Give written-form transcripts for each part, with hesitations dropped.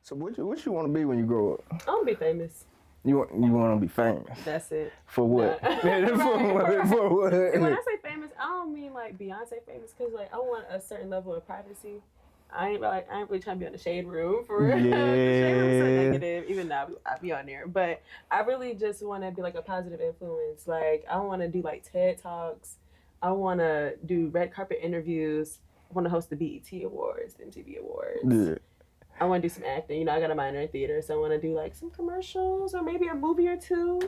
So what you want to be when you grow up? I want to be famous. You want to be famous? That's it. For what? Nah. For what? And when I say famous, I don't mean like Beyonce famous, because like I want a certain level of privacy. I ain't really trying to be on the shade room for real. Yeah. The shade room's so negative, even though I be on there. But I really just want to be like a positive influence. Like I want to do like TED Talks. I want to do red carpet interviews. I want to host the BET Awards, the MTV Awards. Yeah. I want to do some acting. You know, I got a minor in theater, so I want to do like some commercials or maybe a movie or two.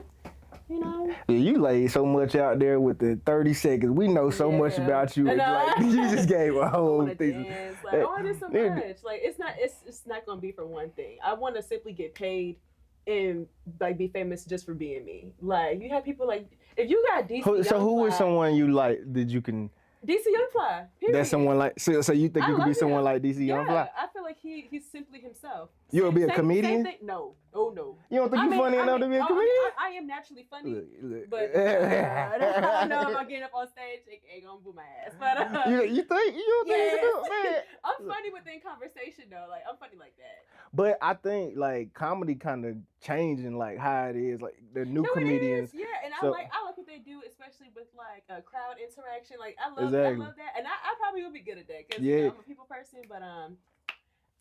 You know? Yeah, you laid so much out there with the 30 seconds. We know so much about you. Like, you just gave a whole thing. Like, I want to do so much. Like, it's not gonna be for one thing. I want to simply get paid and like be famous just for being me. Like, you have people like, if you got DC. So who is someone you like that you can? DC Youngfly. Period. That's someone like. So you think you could be someone like DC Youngfly? Yeah, I feel like he's simply himself. You'll be a comedian? Same thing. No. Oh no. You don't think you're funny enough to be a comedian? I am naturally funny, look. but I know if I get up on stage, it ain't gonna boo my ass. But you think you can do it, man? I'm funny within conversation though. Like I'm funny like that. But I think like comedy kind of changing like how it is, like the new comedians. Yeah, and I like what they do, especially with like crowd interaction. Like I love that, and I probably would be good at that because I'm a people person. But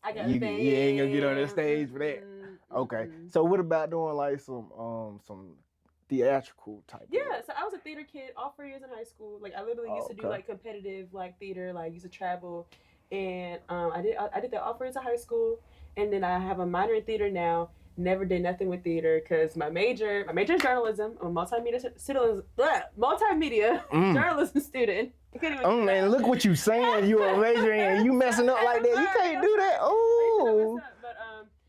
I got you ain't gonna get on the stage for that. Okay, so what about doing like some theatrical type? Yeah, so I was a theater kid all 4 years in high school. Like I literally used to do like competitive like theater, like used to travel, and I did that all 4 years of high school, and then I have a minor in theater now. Never did nothing with theater because my major is journalism. I'm a multimedia journalism student. Man, look what you saying. You are majoring and you messing up like that. You can't do that. Oh.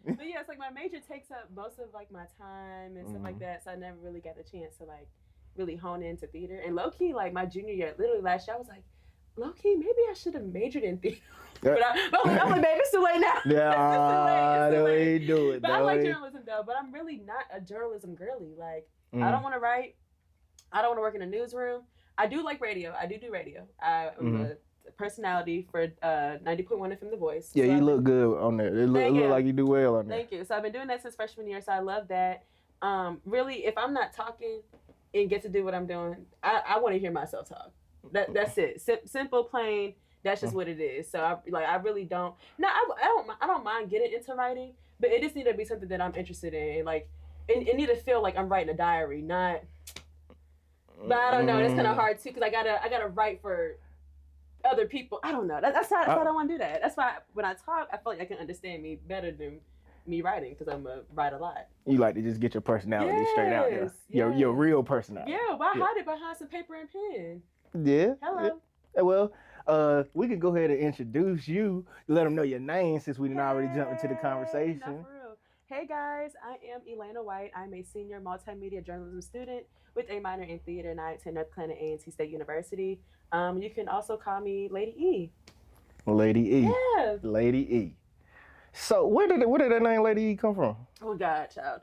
But yeah, it's like my major takes up most of like my time and stuff like that. So I never really got the chance to like really hone into theater. And low key, like my junior year, literally last year, I was like, low key, maybe I should have majored in theater. But I'm like, baby, it's too late now. Yeah, the way you do it. But I like journalism though. But I'm really not a journalism girly. Like I don't want to write. I don't want to work in a newsroom. I do like radio. I do radio. I'm a personality for 90.1 FM The Voice. Yeah, so you look good on there. It look like you do well on there. Thank you. So I've been doing that since freshman year. So I love that. Really, if I'm not talking and get to do what I'm doing, I want to hear myself talk. That's it. Simple, plain. That's just what it is. So I really don't. No, I don't mind getting into writing, but it just need to be something that I'm interested in. Like it need to feel like I'm writing a diary, not. But I don't know. That's kind of hard too because I gotta write for other people. I don't know. That's why I don't want to do that. That's why when I talk, I feel like I can understand me better than me writing because I'm a write a lot. You like to just get your personality straight out there. Yes. Your real personality. Yeah. Why hide it behind some paper and pen? Yeah. Hello. Yeah. Well, we could go ahead and introduce you. Let them know your name since we didn't already jump into the conversation. Not for real. Hey guys, I am Elena White. I'm a senior multimedia journalism student with a minor in theater, and I attend North Carolina A&T State University. You can also call me Lady E. Lady E. Yeah. Lady E. So where did that name Lady E come from? Oh God, child.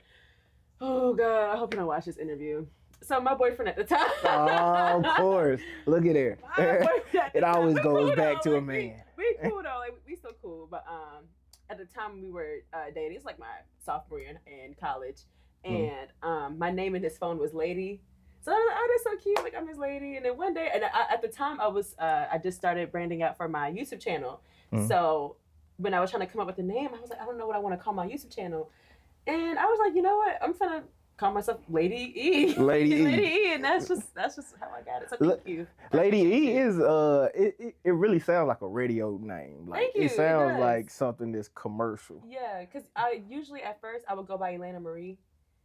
Oh God, I hope you don't watch this interview. So my boyfriend at the time. Oh, of course. Look at her. It always goes back to a man. We cool though. Like we still cool, but at the time we were dating, it's like my sophomore year in college, and my name in his phone was Lady. So I was like, oh, that's so cute. Like I'm his lady. And then one day, and at the time I just started branding out for my YouTube channel. So when I was trying to come up with a name, I was like, I don't know what I want to call my YouTube channel, and I was like, you know what, I'm gonna call myself Lady E. Lady E, and that's just how I got it. So thank you. Lady E is it really sounds like a radio name. Like thank you. It sounds like something that's commercial. Yeah, because I usually at first I would go by Elena Marie,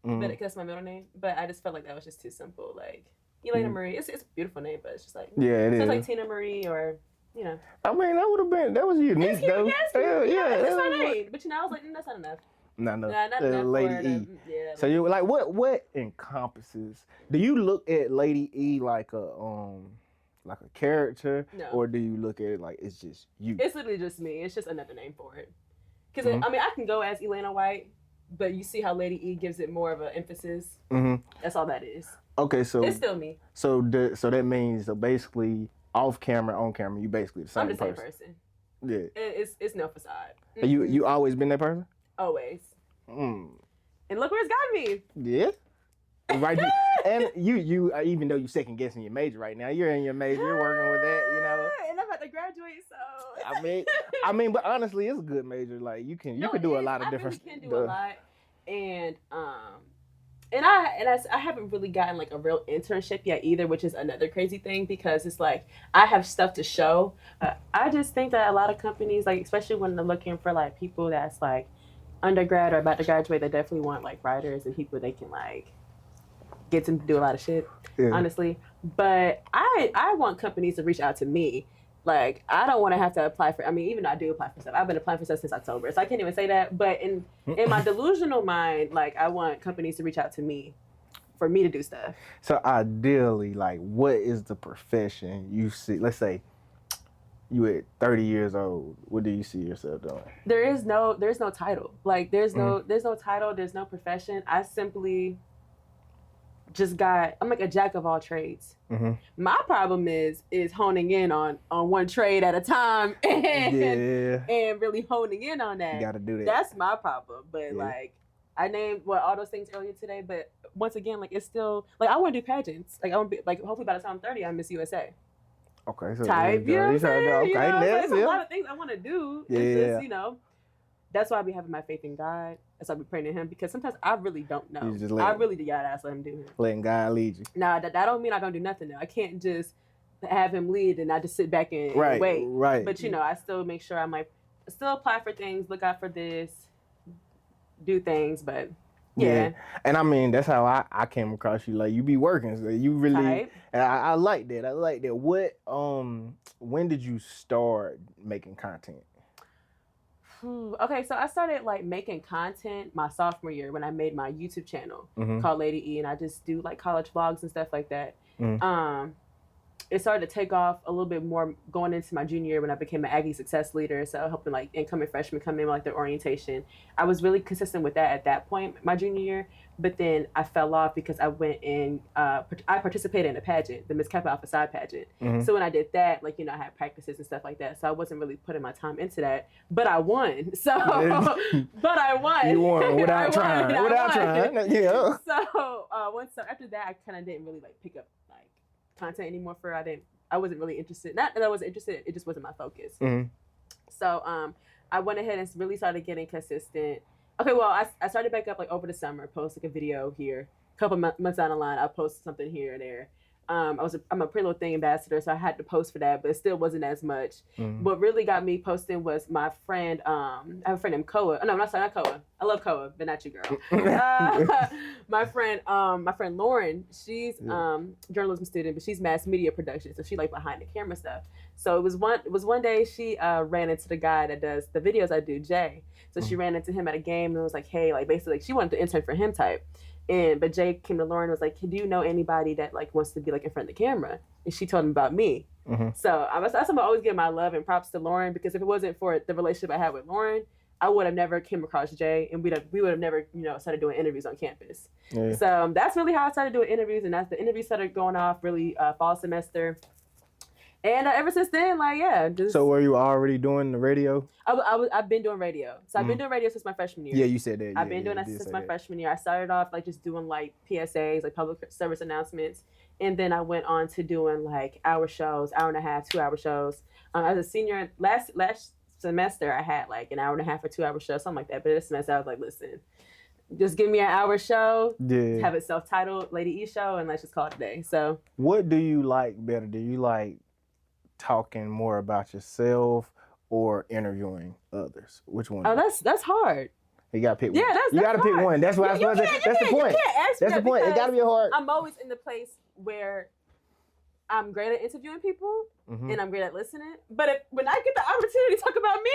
but because that's my middle name. But I just felt like that was just too simple. Like Elena Marie, it's a beautiful name, but it's just like it is. It's like Tina Marie or. You know. I mean, that was unique though. Yeah, that's my name. But I was like, that's not enough. Not enough. Lady E. Yeah. So you like what encompasses? Do you look at Lady E like a character, or do you look at it like it's just you? It's literally just me. It's just another name for it. Because I mean, I can go as Elena White, but you see how Lady E gives it more of an emphasis. That's all that is. Okay, so it's still me. So that means basically off camera, on camera, you basically the same person. I'm the same person. Yeah. It's no facade. You always been that person? always. And look where it's got me. Yeah. Right. And you even though you second guessing your major right now, you're in your major, you're working with that, you know. And I'm about to graduate, so I mean, but honestly, it's a good major. Like you can do a lot of different. I really can do a lot, and I haven't really gotten like a real internship yet either, which is another crazy thing because it's like I have stuff to show. I just think that a lot of companies, like especially when they're looking for like people that's like undergrad or about to graduate, they definitely want like writers and people they can like get them to do a lot of shit, honestly. But I want companies to reach out to me. Like, I don't want to have to apply for, I mean, even though I do apply for stuff, I've been applying for stuff since October, so I can't even say that. But in my delusional mind, like, I want companies to reach out to me for me to do stuff. So ideally, like, what is the profession you see? Let's say you at 30 years old. What do you see yourself doing? There's no title. Like, there's no title. There's no profession. I simply I'm like a jack of all trades. My problem is honing in on one trade at a time and really honing in on that. You gotta do that. That's my problem. But like I named all those things earlier today, but once again, like it's still like I want to do pageants. Like I want to be like hopefully by the time I'm 30, I'm Miss USA. Okay, so type, you know what I'm saying? Okay, there's a lot of things I want to do. It's just, that's why I be having my faith in God. That's why I be praying to Him because sometimes I really don't know. I really gotta ask, let Him do Him. Letting God lead you. Nah, that don't mean I don't do nothing though. I can't just have Him lead and I just sit back and wait. Right. But I still make sure I'm like, still apply for things, look out for this, do things, but yeah. And I mean, that's how I came across you. Like you be working, so you really. Type. And I like that. I like that. What when did you start making content? Okay, so I started like making content my sophomore year when I made my YouTube channel called Lady E, and I just do like college vlogs and stuff like that. It started to take off a little bit more going into my junior year when I became an Aggie success leader. So helping like incoming freshmen come in with like their orientation. I was really consistent with that at that point, my junior year. But then I fell off because I went in, I participated in a pageant, the Miss Kappa Alpha Psi pageant. So when I did that, like, I had practices and stuff like that. So I wasn't really putting my time into that. But I won. So, but I won. You won without trying. Yeah. So after that, I kind of didn't really like pick up like content anymore I wasn't really interested. Not that I wasn't interested, it just wasn't my focus. So I went ahead and really started getting consistent. Okay, well, I started back up like over the summer, post like a video here. A couple months down the line, I posted something here or there. I'm a Pretty Little Thing ambassador, so I had to post for that, but it still wasn't as much. What really got me posting was my friend. I have a friend named Koa. Oh, no, not Koa. I love Koa, but not you, girl. My friend Lauren. She's journalism student, but she's mass media production, so she like behind the camera stuff. So it was one day she ran into the guy that does the videos I do, Jay. So she ran into him at a game and was like, hey, like basically like, she wanted to intern for him type. But Jay came to Lauren and was like, do you know anybody that like wants to be like in front of the camera? And she told him about me. So that's why I always give my love and props to Lauren, because if it wasn't for the relationship I had with Lauren, I would have never came across Jay, and we would have never started doing interviews on campus. So that's really how I started doing interviews, and that's the interviews started going off really fall semester. And ever since then, like, So were you already doing the radio? I've been doing radio. So I've been doing radio since my freshman year. Yeah, you said that. I've been doing that since my freshman year. I started off like just doing like PSAs, like public service announcements. And then I went on to doing like hour shows, hour and a half, 2 hour shows. As a senior, last semester, I had like an hour and a half or 2 hour show, something like that. But this semester, I was like, listen, just give me an hour show, have it self-titled Lady E Show, and let's just call it a day. So what do you like better? Do you like talking more about yourself or interviewing others? Which one? Oh, that's hard. You gotta pick one. Yeah, you gotta hard. pick one. That's what I was going to say. That's the point. That's the point. It gotta be hard. I'm always in the place where I'm great at interviewing people and I'm great at listening. But when I get the opportunity to talk about me,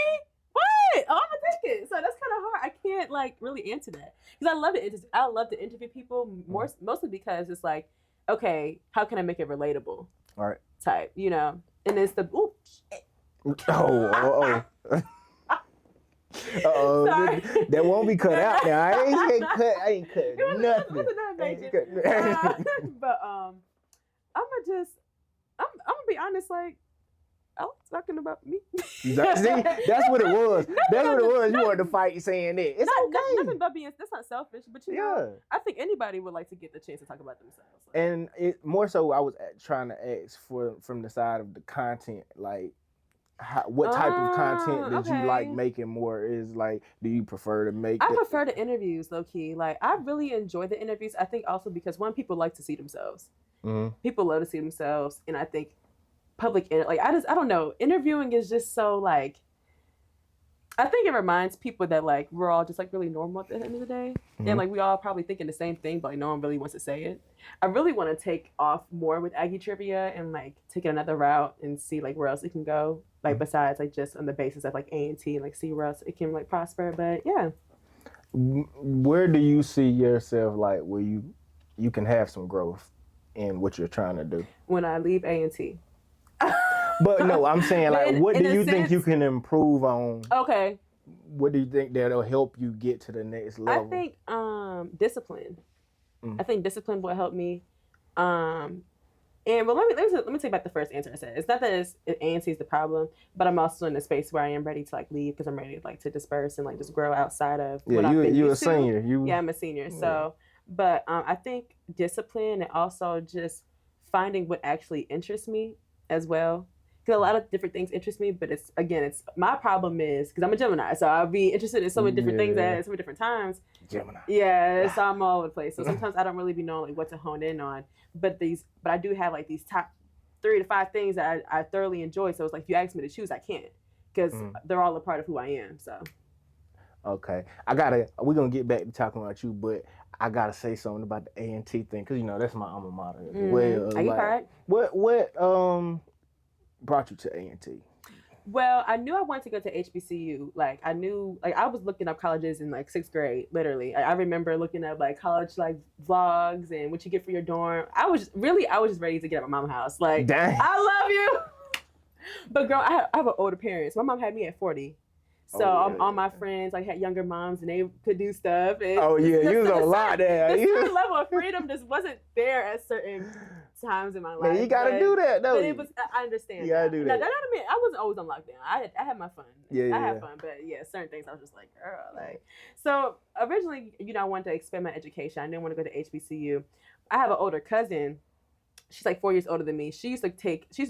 what? Oh, I'm gonna take it. So that's kind of hard. I can't like really answer that because I love to interview people mostly because it's like, okay, how can I make it relatable? All right. Type, And it's the shit. Oh. That won't be cut out now. I ain't cut nothing. But I'm gonna be honest, like I was talking about me. See, that's what it was. That's what it was. You wanted to fight saying that. It's okay. Nothing but being, that's not selfish, but you know, I think anybody would like to get the chance to talk about themselves. Like. And it more so, I was trying to ask from the side of the content, like, what type of content did you like making more? Is like, do you prefer to make? I prefer the interviews, low key. Like, I really enjoy the interviews. I think also because people like to see themselves. Mm-hmm. People love to see themselves, and I think I don't know. Interviewing is just so like. I think it reminds people that like we're all just like really normal at the end of the day, and like we all probably thinking the same thing, but like no one really wants to say it. I really want to take off more with Aggie trivia and like take it another route and see like where else it can go, like besides like just on the basis of like A&T and like see where else it can like prosper. But yeah, where do you see yourself like where you can have some growth in what you're trying to do when I leave A&T? But no, I'm saying like, what do you think you can improve on? Okay. What do you think that'll help you get to the next level? I think discipline. I think discipline will help me. And but let me tell you about the first answer I said. It's not that A&T is the problem, but I'm also in a space where I am ready to like leave because I'm ready to like to disperse and like just grow outside of what I've been used to. You're a senior. Yeah, I'm a senior. Yeah. So, but I think discipline and also just finding what actually interests me as well. Because a lot of different things interest me, but it's my problem is because I'm a Gemini, so I'll be interested in so many different things at so many different times. Gemini. Yeah, so I'm all over the place. So sometimes I don't really be knowing like what to hone in on. But I do have like these top 3 to 5 things that I thoroughly enjoy. So it's like if you ask me to choose, I can't because they're all a part of who I am. So. Okay, we're gonna get back to talking about you, but I gotta say something about the A&T thing because you know that's my alma mater as well. Are you correct? What brought you to A&T? Well, I knew I wanted to go to HBCU. Like I knew, like I was looking up colleges in like 6th grade, literally. I remember looking up like college like vlogs and what you get for your dorm. I was just ready to get out of my mom's house. Like, dang. I love you. But girl, I have an older parents. My mom had me at 40. So all my friends like had younger moms and they could do stuff. And you was a lot there. The certain level of freedom just wasn't there at certain times in my life. Man, you gotta do that though. But it was, I understand. You gotta do that. Now, that don't mean I wasn't always on lockdown. I had my fun. I had fun, but certain things I was just like, girl, like. So originally, I wanted to expand my education. I didn't want to go to HBCU. I have an older cousin. She's like 4 years older than me. She used to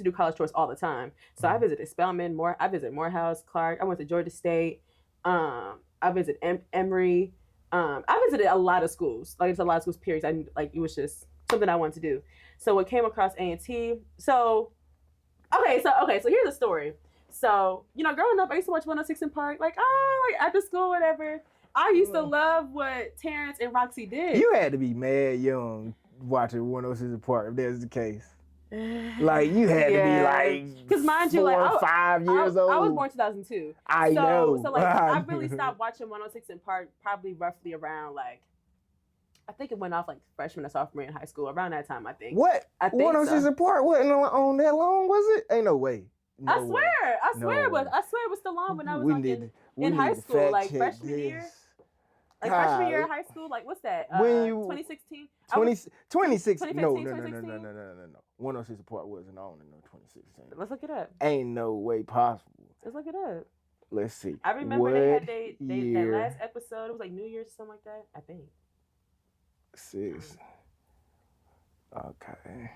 do college tours all the time. So I visited Spelman, I visited Morehouse, Clark. I went to Georgia State. I visited Emory. I visited a lot of schools. Like it's a lot of schools. Periods. It was just something I wanted to do. So I came across A&T. So here's the story. So growing up, I used to watch 106 in Park. Like after school, whatever. I used to love what Terrence and Roxy did. You had to be mad young watching 106 in Park if that's the case. Like you had to be like, because mind you, like 4 or 5 years old. I was born 2002. I know. So like I really stopped watching 106 in Park probably roughly around like, I think it went off like freshman or sophomore in high school around that time. I think. What? I think 106 in Park wasn't on that long, was it? Ain't no way. I swear it was still on when I was in high school, like freshman year. Like freshman year of high school, like what's that? 2016? 2016. No. 106 Park wasn't on in 2016. Let's look it up. Ain't no way possible. Let's look it up. Let's see. I remember they had that last episode. It was like New Year's or something like that, I think. 6. Okay.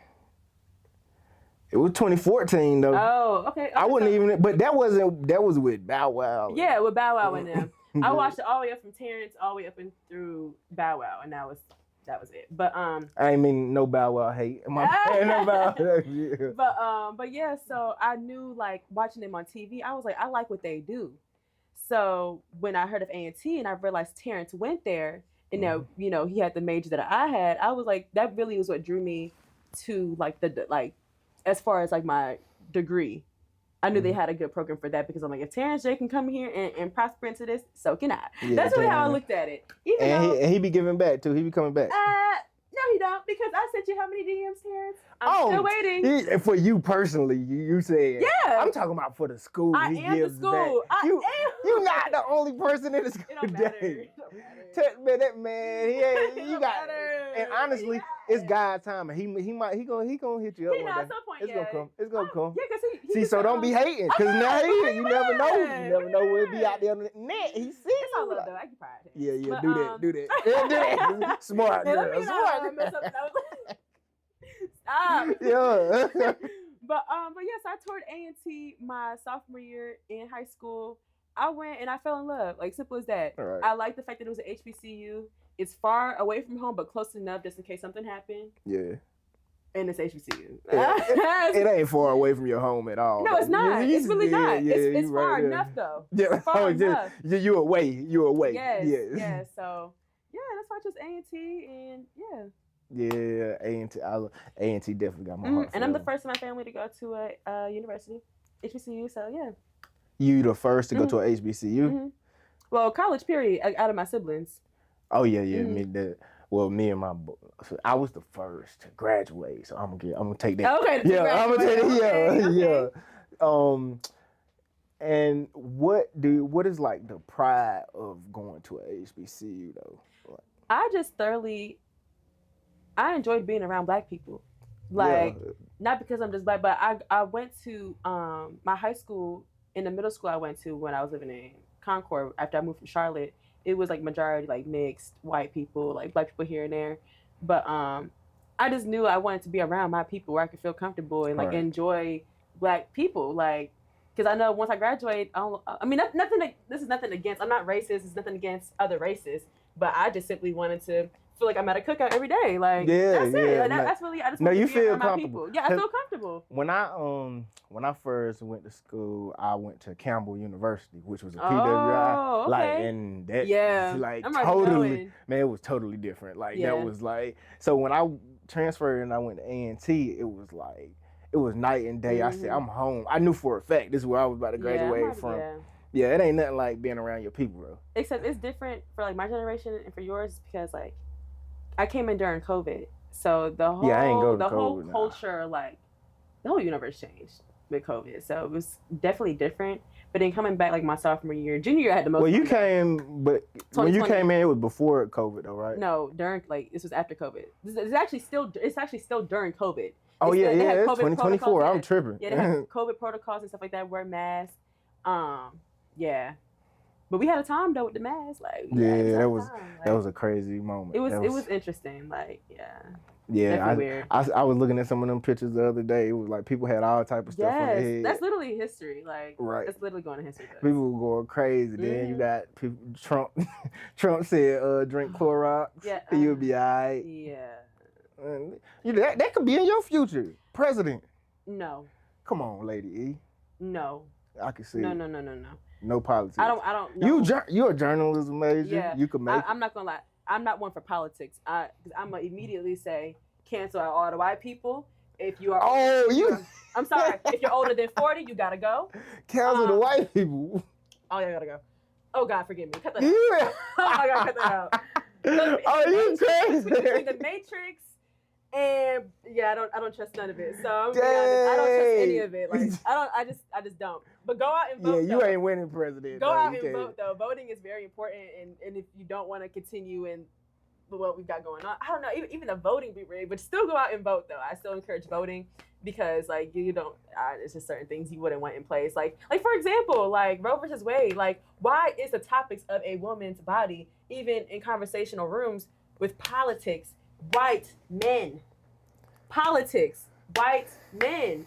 It was 2014 though. Oh, okay. I wouldn't even, but that was with Bow Wow. Yeah, with Bow Wow and them. I watched it all the way up from Terrence all the way up and through Bow Wow, and that was it. But I ain't mean no Bow Wow hate. My no Bow Wow. But yeah, so I knew like watching them on TV, I was like, I like what they do. So when I heard of A&T and I realized Terrence went there, and now he had the major that I had, I was like, that really was what drew me to like as far as like my degree. I knew they had a good program for that because I'm like, if Terrence J can come here and prosper into this, so can I. Yeah, that's really how I looked at it. And he be giving back too. He be coming back. No, he don't, because I sent you how many DMs, Terrence? I'm still waiting. For you personally, you said. Yeah. I'm talking about for the school. I am the school. You're not the only person in the school. It don't matter. Today. It don't matter. That man, you got. Matter. And honestly, it's God's time, and he gonna hit you up. He one know day. at some point. It's gonna come. It's gonna come. Yeah, because he See, so don't be hating, because now you never know. You never know what'll be out there on the net. He see it's all you. love, though. I can pride. Yeah, but, do that. Yeah, do that. Smart girl. Smart girl. Stop. Yeah. But yes, I toured A&T my sophomore year in high school. I went and I fell in love. Like, simple as that. Right. I like the fact that it was an HBCU. It's far away from home, but close enough just in case something happened. Yeah. And it's HBCU. It ain't far away from your home at all. No, it's not. It's really not. It's far enough, though. Yeah, far enough. You away. Yes. So, yeah, that's why I chose A&T, and yeah. Yeah, A&T. A&T definitely got my heart. And I'm the first in my family to go to a university, HBCU. So yeah. You the first to go to a HBCU? Mm-hmm. Well, college period. Out of my siblings. Oh yeah. Me and I was the first to graduate, so I'm gonna take that. Okay. Yeah, I'm gonna take it. Yeah. Okay. And what is like the pride of going to a HBCU though? I enjoyed being around Black people. Like, not because I'm just Black, but I went to my high school. In the middle school I went to when I was living in Concord after I moved from Charlotte, it was like majority like mixed white people, like Black people here and there. But I just knew I wanted to be around my people where I could feel comfortable and like enjoy Black people, like, because I know once I graduate, this is nothing against, I'm not racist, it's nothing against other races, but I just simply wanted to feel like I'm at a cookout every day. Like, that's it. And that's really, I just want to be around my people. Yeah, I feel comfortable. When I first went to school, I went to Campbell University, which was a PWI. Oh, okay. Like, and that, like, totally, man, it was totally different. Like, that was like, so when I transferred and I went to A&T, it was like, it was night and day. I said, I'm home. I knew for a fact this is where I was about to graduate from. Yeah, it ain't nothing like being around your people, bro. Except it's different for like my generation and for yours because like I came in during COVID, so the whole culture, like the whole universe changed with COVID. So it was definitely different. But then coming back like my sophomore year, junior year I had the most. Well, when you came in, it was before COVID, though, right? No, during this was after COVID. It's actually still during COVID. Oh yeah, it's 2024. I'm tripping. Yeah, they had COVID protocols and stuff like that. Wear masks. Yeah. But we had a time though with the mask, like that was a crazy moment. It was interesting, like weird. I was looking at some of them pictures the other day. It was like people had all type of stuff on their head. That's literally history, like that's literally going to history. People were going crazy. Then you got people. Trump said, "Drink Clorox, you'll be alright." Yeah, that could be in your future, president. No. Come on, Lady E. No. I can see. No. No politics. I don't know. You're a journalism major. Yeah. You could make I'm not gonna lie. I'm not one for politics. Because I'm gonna immediately say cancel out all the white people. If you are I'm sorry. If you're older than 40, you gotta go. Cancel the white people. Oh, you gotta go. Oh God, forgive me. Cut that out. Oh my God, cut that out. You crazy? Between the Matrix and I don't trust none of it. So I'm gonna be honest, I don't trust any of it. Like I just don't. But go out and vote. Yeah, you ain't winning president. Go out and vote though. Voting is very important, and if you don't want to continue in what we've got going on, I don't know. Even the voting be rigged, but still go out and vote though. I still encourage voting because like you don't. It's just certain things you wouldn't want in place. Like for example, like Roe versus Wade. Like why is the topics of a woman's body even in conversational rooms with politics? White men. Politics. White men.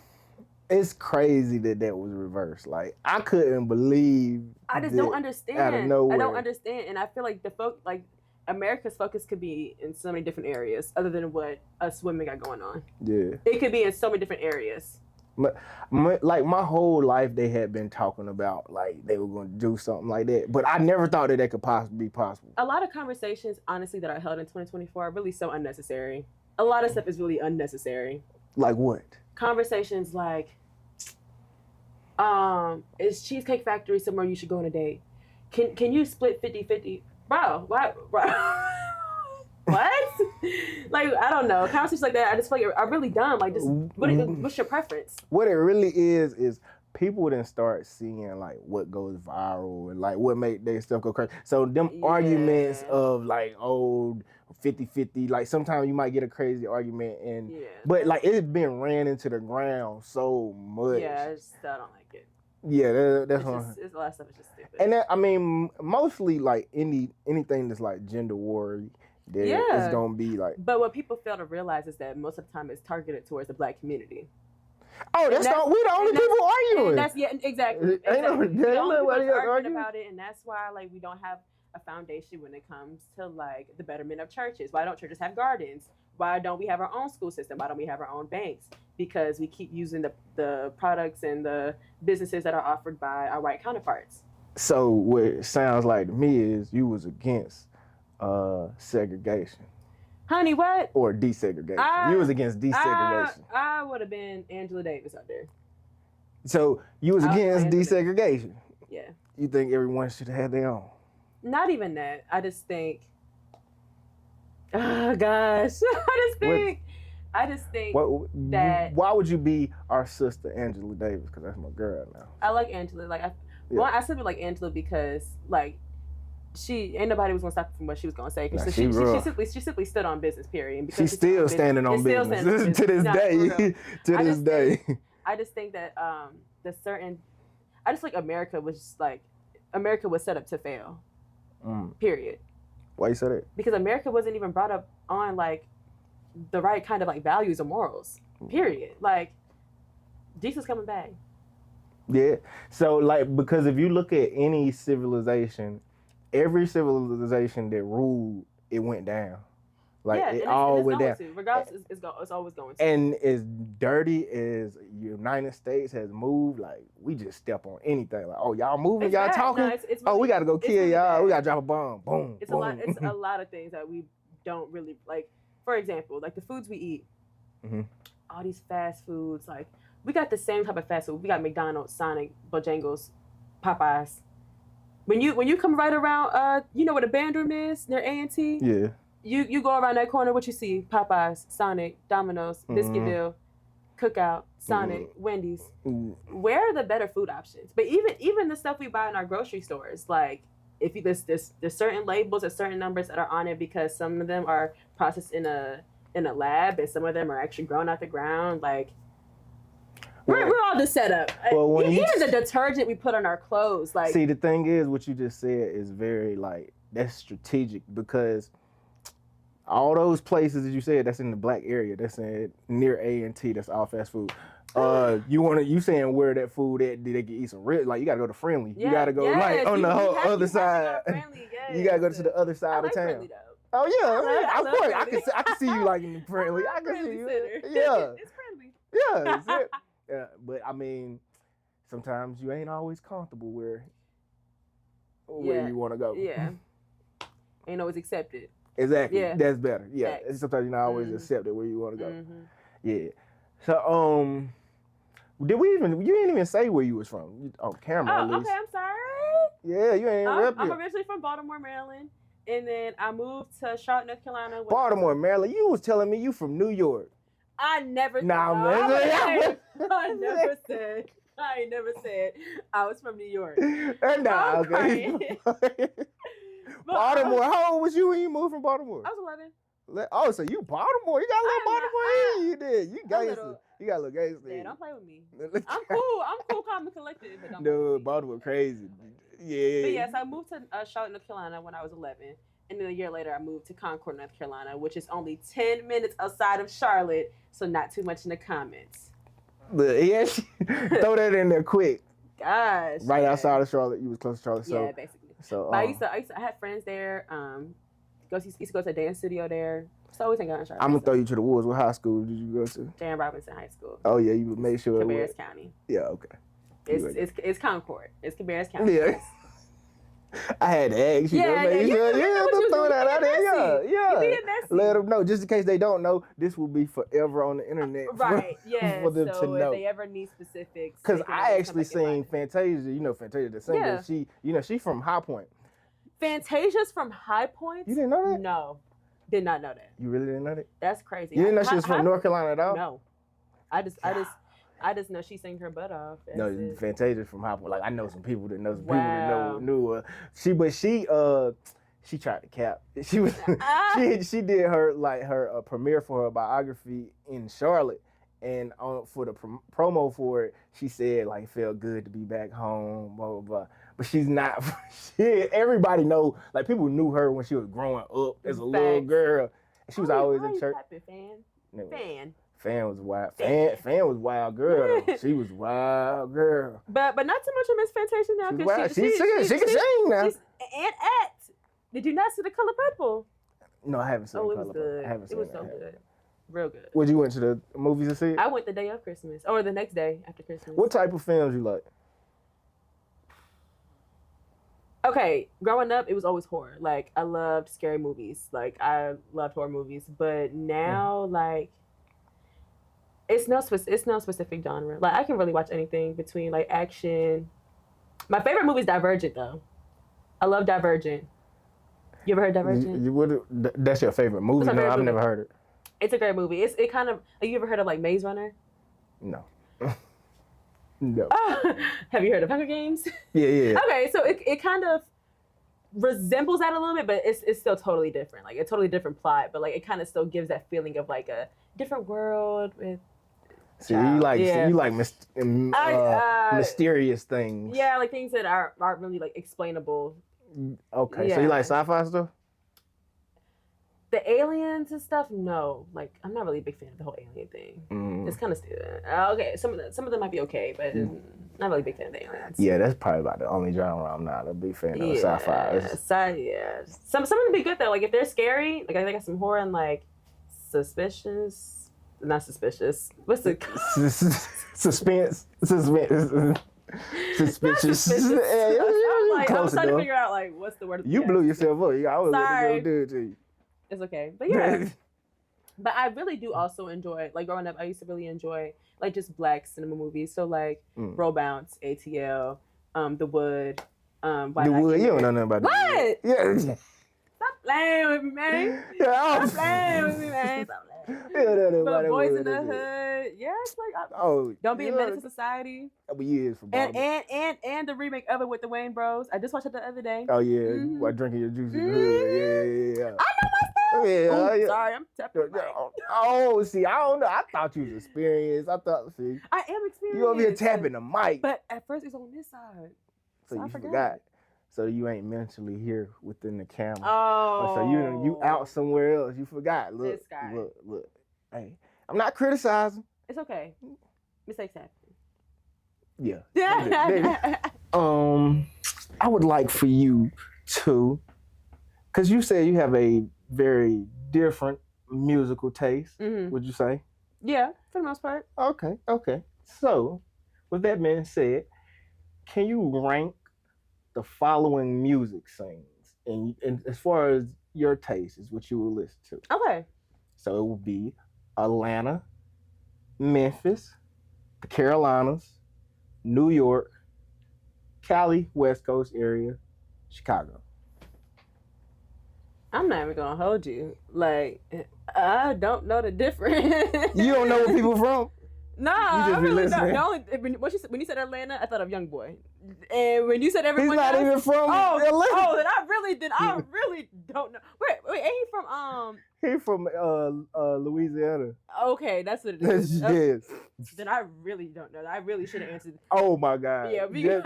It's crazy that was reversed. Like I couldn't believe. I just don't understand. Out of nowhere. I don't understand, and I feel like America's focus could be in so many different areas other than what us women got going on. Yeah. It could be in so many different areas. But my whole life they had been talking about like they were going to do something like that, but I never thought that could possibly be possible. A lot of conversations, honestly, that are held in 2024 are really so unnecessary. A lot of stuff is really unnecessary. Like what? Conversations like, is Cheesecake Factory somewhere you should go on a date? Can you split 50-50? Bro, why? Bro. what? Like, I don't know. Conversations like that, I just feel like are really dumb. Like, just what's your preference? What it really is people then start seeing like what goes viral and like what make their stuff go crazy. So them arguments of like old 50-50, like sometimes you might get a crazy argument and but like it's been ran into the ground so much. Yeah, I don't like it. Yeah, that's one. It's a lot of stuff is just stupid. And that, I mean, mostly like anything that's like gender war, it's gonna be like. But what people fail to realize is that most of the time it's targeted towards the Black community. Oh, we're the only people arguing. That's exactly. Ain't nobody arguing about it, and that's why like we don't have a foundation when it comes to like the betterment of churches. Why don't churches have gardens? Why don't we have our own school system? Why don't we have our own banks? Because we keep using the products and the businesses that are offered by our white counterparts. So what it sounds like to me is you was against segregation. Honey, what? Or desegregation. You was against desegregation. I would have been Angela Davis out there. So you was against desegregation? Yeah. You think everyone should have their own? Not even that. I just think, oh gosh. I just think that. Why would you be our sister Angela Davis? Because that's my girl now. I like Angela. Like I simply like Angela because like ain't nobody was gonna stop her from what she was gonna say. Because she simply stood on business. Period. And because she's still standing on business to this day. To this day. I just think that I just like America was set up to fail. Period. Why you say that? Because America wasn't even brought up on like the right kind of like values or morals. Period. Like Jesus coming back. Yeah. So like because if you look at any civilization, every civilization that ruled, it went down. Like it all went down. Regardless, it's always going to. And as dirty as United States has moved, like we just step on anything. Like, oh, y'all moving, y'all talking. No, it's really, we gotta go kill y'all. Bad. We gotta drop a bomb. Boom. It's boom. It's a lot of things that we don't really like. For example, like the foods we eat. Mm-hmm. All these fast foods, like we got the same type of fast food. We got McDonald's, Sonic, Bojangles, Popeyes. When you come right around, you know where the band room is near A&T. Yeah. You go around that corner, what you see? Popeyes, Sonic, Domino's, Biscuitville, Cookout, Sonic, Wendy's. Where are the better food options? But even the stuff we buy in our grocery stores, like if you there's certain labels or certain numbers that are on it because some of them are processed in a lab and some of them are actually grown out the ground. Like we're all just set up. Even the detergent we put on our clothes, like. See, the thing is, what you just said is very like that's strategic because. All those places that you said that's in the Black area, that's in near A&T, that's all fast food. You saying where that food at? Did they get eat some real? Like you gotta go to Friendly. You gotta go on the whole other side. You gotta go to the other side of town. Oh yeah, of course. I can see you like in Friendly. I can see you. Yeah, it's Friendly. Yeah, yeah. But I mean, sometimes you ain't always comfortable where you want to go. Yeah, ain't always accepted. Exactly. Yeah. That's better. Yeah. Facts. Sometimes you're not always accepted where you want to go. Mm-hmm. Yeah. So, you didn't even say where you was from. Camera at least. Okay, I'm sorry. Yeah, you ain't rep I'm originally from Baltimore, Maryland. And then I moved to Charlotte, North Carolina. Baltimore, Maryland. You was telling me you from New York. I never said. I never said I was from New York. Okay. Baltimore. How old was you when you moved from Baltimore? I was 11. Oh, so you Baltimore? You got a little Baltimore in you did. You gangster. You got a little gangster. Yeah, don't play with me. I'm cool. I'm cool, calm, and collected. But don't no, Baltimore crazy. Yeah. But yes, I moved to Charlotte, North Carolina when I was 11. And then a year later, I moved to Concord, North Carolina, which is only 10 minutes outside of Charlotte. So not too much in the comments. But yeah, throw that in there quick. Gosh. Right outside of Charlotte. You was close to Charlotte. So, yeah, basically. So I had friends there. Used to go to a dance studio there. So always hang out in Charlotte. I'm gonna throw you to the wolves. What high school did you go to? Jan Robinson High School. Oh yeah, you made sure. Cabarrus County. Yeah, okay. It's Concord. It's Cabarrus County. Yeah. I had to ask you. Throw that out there. Yeah. Let them know, just in case they don't know. This will be forever on the internet. Right. Yeah. For them to know. If they ever need specifics. Because I actually seen Fantasia. You know Fantasia the singer. Yeah. She from High Point. Fantasia's from High Point? You didn't know that? No. Did not know that. You really didn't know that? That's crazy. You didn't know she was from North Carolina at all? No. I just know she sang her butt off. That's no, Fantasia from Hop. Like I know some people that know some wow. people that knew her. She tried to cap. She was she did her premiere for her biography in Charlotte, and for the promo for it, she said like it felt good to be back home, blah blah blah. But she's not. Everybody know, like people knew her when she was growing up as a little girl. She was always in church. Fan was wild. Fan was wild girl. She was wild girl. But not too much of Miss Fantasia now because she can sing now. And act. Did you not see The Color Purple? No, I haven't seen The Color Purple. Good. I haven't seen it. Was so good. Real good. Would you went to the movies to see it? I went the day of Christmas or the next day after Christmas. What type of films you like? Okay, growing up, it was always horror. Like I loved scary movies. Like I loved horror movies. But now, like, it's no specific genre. Like I can really watch anything between like action. My favorite movie is Divergent, though. I love Divergent. You ever heard Divergent? That's your favorite movie? No, I've never heard it. It's a great movie. It kind of. Have you ever heard of like Maze Runner? No. No. Have you heard of Hunger Games? Yeah. Okay, so it kind of resembles that a little bit, but it's still totally different. Like a totally different plot, but like it kind of still gives that feeling of like a different world with. So you like mysterious things. Yeah, like things that aren't really like explainable. Okay, so you like sci-fi stuff? The aliens and stuff, no. Like, I'm not really a big fan of the whole alien thing. It's kind of stupid. Okay, some of them might be okay, but not really a big fan of the aliens. Yeah, that's probably about the only genre I'm not a big fan of. Sci-fi. Some of them be good though. Like if they're scary, like I think I got some horror and like suspicious. Not suspicious. What's the suspense? Suspicious. I was trying to figure out like what's the word. You blew yourself up. I was going to do it to you. It's okay. But yeah. But I really do also enjoy, like growing up, I used to really enjoy like just black cinema movies. So like Roll Bounce, ATL, The Wood. The Wood? You don't know nothing about The Wood. What? Yeah. Stop playing with me, man. Stop playing with me, man. Stop playing. But Boys in the Hood. Yeah, it's like, Don't Be a Menace to Society. And the remake of it with the Wayne Bros. I just watched it the other day. Oh, yeah. While drinking your juice in the hood. Yeah. I know my stuff. Yeah. Sorry, I'm tapping. See, I don't know. I thought you was experienced. I am experienced. You over here tapping the mic. But at first it's on this side. So you forgot. So you ain't mentally here within the camera. Oh. So you out somewhere else. You forgot. Look, this guy. Look. Hey, I'm not criticizing. It's okay. Mistakes happen. Yeah. I would like for you to, because you said you have a very different musical taste, would you say? Yeah, for the most part. Okay. So, with that being said, can you rank the following music scenes and as far as your taste is what you will listen to? Okay. So it will be Atlanta, Memphis, the Carolinas, New York, Cali, West Coast area, Chicago. I'm not even gonna hold you. Like, I don't know the difference. You don't know where people from? No, I really don't. When you said Atlanta, I thought of YoungBoy. And when you said everyone he's not else, even from Atlanta. Oh, then I really don't know. Wait, ain't he from He's from Louisiana. Okay, that's what it is. Yes. Then I really don't know. I really should have answered. Oh my God. Yeah, because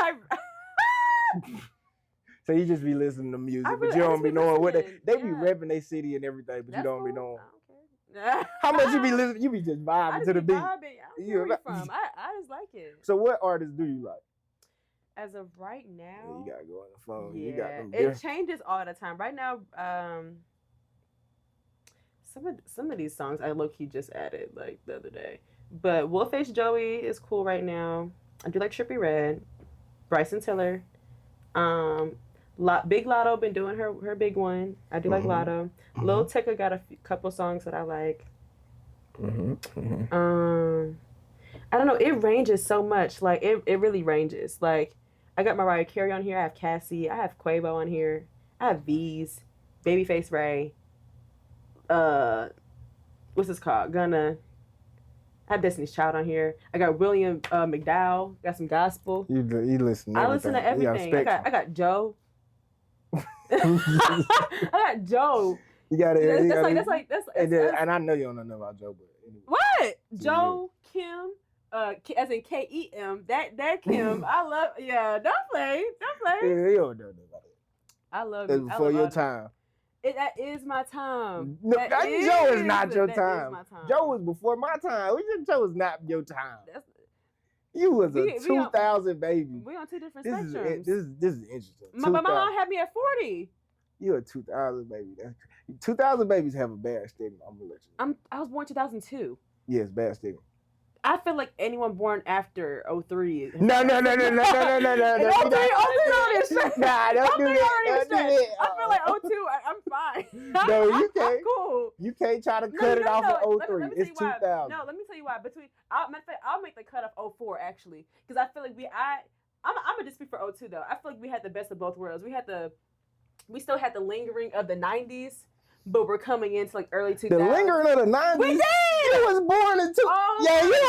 So you just be listening to music, but you don't be knowing what they be repping their city and everything, but you don't be knowing. How much you be listening? You be just vibing to the beat. I don't know where you're from. I just like it. So what artists do you like? As of right now, you gotta go on the phone. Yeah, you got them it changes all the time. Right now, some of these songs I low key just added like the other day. But Wolfface Joey is cool right now. I do like Trippie Redd, Bryson Tiller, Big Lotto been doing her big one. I do like Lotto. Lil Tecca got a couple songs that I like. I don't know. It ranges so much. Like it really ranges. Like I got Mariah Carey on here. I have Cassie. I have Quavo on here. I have V's, Babyface Ray. what's this called? I have Destiny's Child on here. I got William McDowell. Got some gospel. You listen to everything. I listen to everything. I got Joe. I got Joe. You got it. That's and I know you don't know nothing about Joe, but anyway. What? Joe, Kim, as in Kem. That Kim. I love. Yeah, don't play. Yeah, you don't know nothing about it. I love it. It's before your time. That is my time. No, Joe is not your time. Joe was before my time. Joe was not your time. You was a 2000 baby. We on two different spectrums. This is interesting. My mom had me at 40. You're a 2000 baby. 2000 babies have a bad stigma. I'm gonna let you. I was born 2002. Yes, bad stigma. I feel like anyone born after 03. No. Nah, don't do it. I feel like 02. I'm fine. No, you can't. I'm cool. You can't try to cut it off of 03. It's 2000. No, let me tell you why. I'll make the cut off 04 actually, because I feel like I'm gonna just speak for 02 though. I feel like we had the best of both worlds. We still had the lingering of the 90s. But we're coming into like early 2000s. The lingering of the 90s? We did! You was born in you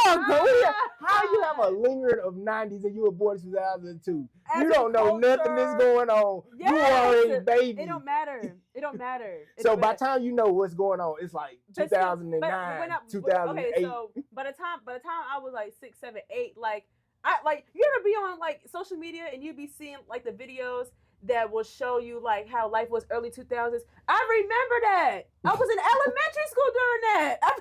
are good. How you have a lingering of 90s and you were born in 2002? You don't know nothing that's going on. Yes. You already baby. It don't matter. So by the time you know what's going on, it's like 2009, 2008. Okay, so by the time I was like 6, 7, 8, you ever be on like social media and you be seeing like the videos that will show you like how life was early 2000s. I remember that. I was in elementary school during that. I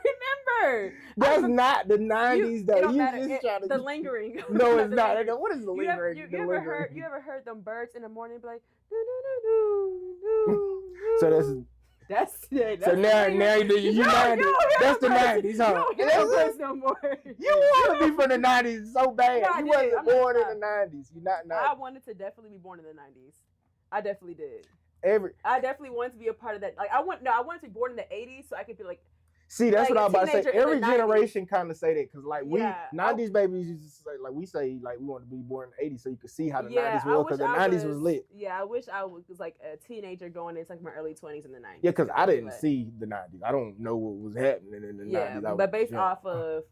remember. That's not the 90s though. You just trying to the lingering. No, it's not. What is the lingering? You ever heard them birds in the morning be like do do do do. So that's so now you 90s. That's the 90s, huh? You don't birds no more. You want to be from the 90s so bad. You wasn't born in the 90s. You're not 90s. I wanted to definitely be born in the 90s. I definitely did. I definitely wanted to be a part of that. Like I wanted to be born in the 80s so I could be like. See, that's what I was about to say. Every generation kind of say that because like we 90s babies used to say, like we say like we want to be born in the 80s so you could see how the 90s was because the 90s was lit. Yeah, I wish I was like a teenager going into like my early 20s in the 90s. Yeah, because I didn't see the 90s. I don't know what was happening in the 90s. Yeah, but based off of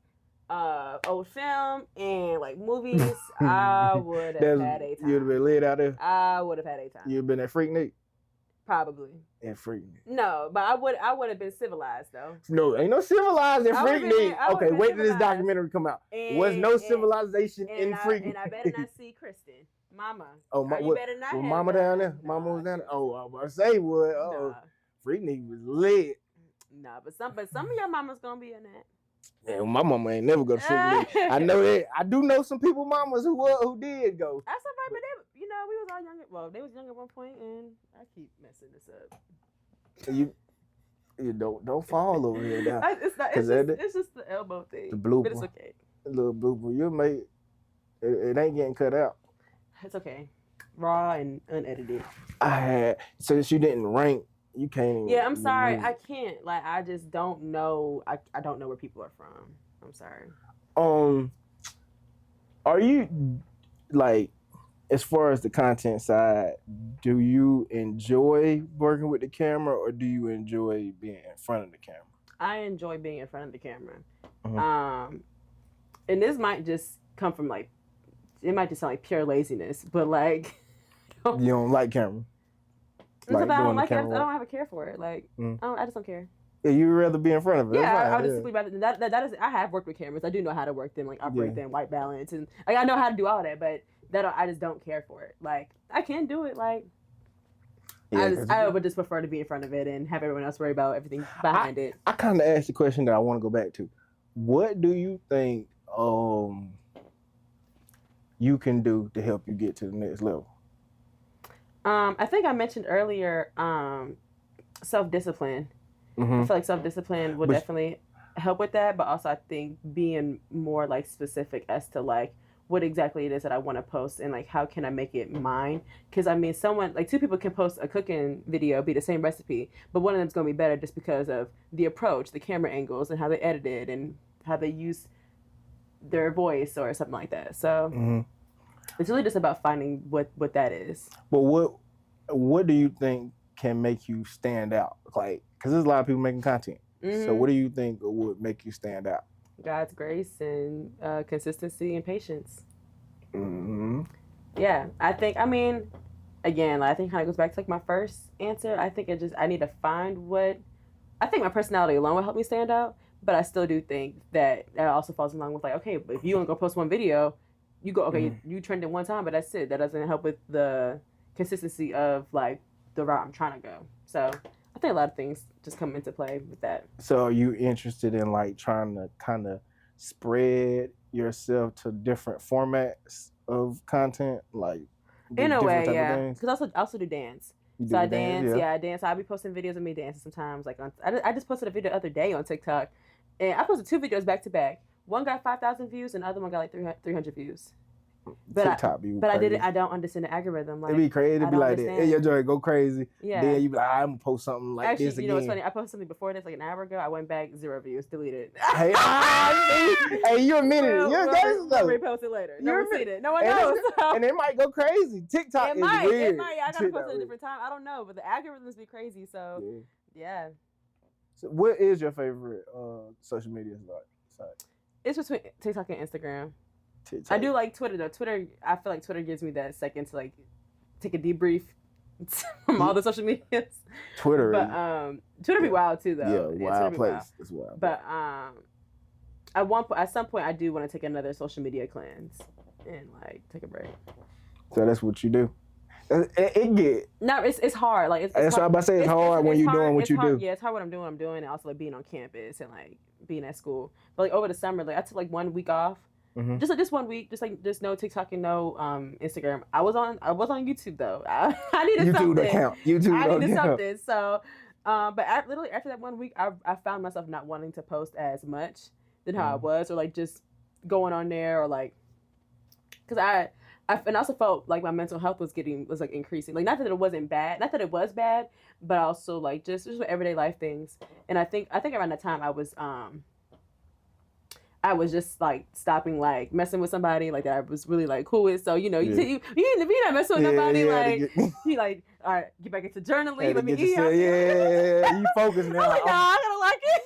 old film and like movies, I would have had a time. You'd have been lit out there? I would have had a time. You'd have been at Freaknik? Probably. At Freaknik. No, but I would have been civilized though. No, ain't no civilized in Freaknik. Okay, wait till this documentary come out. Was no civilization in Freaknik. And I better not see Kristen. Mama. Oh, you better not have Mama down there? Mama was down there? Oh, I was about to say what? Freaknik was lit. Nah, but some of your mamas gonna be in that. Yeah, my mama ain't never go to Freaknik. I know that. I do know some people mamas who did go. That's all right, but we was all younger. Well, they was young at one point, and I keep messing this up. You don't fall over here now. It's just the elbow thing. The blooper. But it's okay. The little blooper. You made it ain't getting cut out. It's okay. Raw and unedited. Since you didn't rank. You can't even. Yeah, I'm sorry. I can't. Like, I just don't know. I don't know where people are from. I'm sorry. Are you like, as far as the content side, do you enjoy working with the camera or do you enjoy being in front of the camera? I enjoy being in front of the camera. Mm-hmm. And this might just come from like, it might just sound like pure laziness, but like, you don't like camera. Like I don't like it. I don't have a care for it. Like I just don't care. Yeah, you'd rather be in front of it. Yeah, I would just simply rather that is. I have worked with cameras. I do know how to work them, like operate them, white balance, and like, I know how to do all that. But I just don't care for it. Like I can do it. Like I would just prefer to be in front of it and have everyone else worry about everything behind it. I kind of asked the question that I want to go back to. What do you think you can do to help you get to the next level? I think I mentioned earlier self-discipline. Mm-hmm. I feel like self-discipline would definitely help with that, but also I think being more like specific as to like what exactly it is that I want to post and like how can I make it mine. Because I mean, two people can post a cooking video, be the same recipe, but one of them's going to be better just because of the approach, the camera angles, and how they edit it and how they use their voice or something like that. So it's really just about finding what that is. But what do you think can make you stand out? Like Because there's a lot of people making content. So what do you think would make you stand out? God's grace and consistency and patience. Mm-hmm. Yeah, I think, again, I think it kind of goes back to like my first answer. I think I need to find I think my personality alone will help me stand out, but I still do think that also falls along with like, okay, but if you only go post one video, you go, okay, you trended one time, but that's it. That doesn't help with the consistency of like the route I'm trying to go. So I think a lot of things just come into play with that. So are you interested in like trying to kind of spread yourself to different formats of content, like in a way, yeah? Because I also do dance. So I dance, I dance. I'll be posting videos of me dancing sometimes. Like I just posted a video the other day on TikTok, and I posted 2 videos back to back. One got 5,000 views, and the other one got like 300 views. But I don't understand the algorithm. Like, it'd be crazy. It'd be like that. Hey, your joint go crazy. Yeah. Then you be like, I'm gonna post something like this again. You know what's funny? I posted something before this, like an hour ago. I went back, 0 views, deleted. Hey, you admitted it. We'll repost it later. No one's seen it. No one knows. And it might go crazy. TikTok is weird. It might. I gotta post it at a different time. I don't know, but the algorithms be crazy. So yeah. So what is your favorite social media site? It's between TikTok and Instagram. TikTok. I do like Twitter though. Twitter, I feel like Twitter gives me that second to like take a debrief from all the social medias. Twitter, but Twitter be wild too though. Yeah, wild place. It's wild. But at some point, I do want to take another social media cleanse and like take a break. So that's what you do. It's hard. Like that's what I'm about to say. It's hard when you're doing what you do. Yeah, it's hard when I'm doing what I'm doing, and also like being on campus and like being at school. But like over the summer, like I took like 1 week off. Just 1 week, just no TikTok and no Instagram. I was on YouTube though. I needed something. YouTube don't count. I needed something. So, but literally after that 1 week, I found myself not wanting to post as much than how I was, or like just going on there, or like, because I also felt like my mental health was like increasing. Like not that it wasn't bad, not that it was bad, but also like just everyday life things. And I think around that time I was just like stopping like messing with somebody like that I was really like cool with. So you not messing with nobody. You like, all right, get back into journaling. Let me eat. You focus now. I'm like, no, I gotta like it.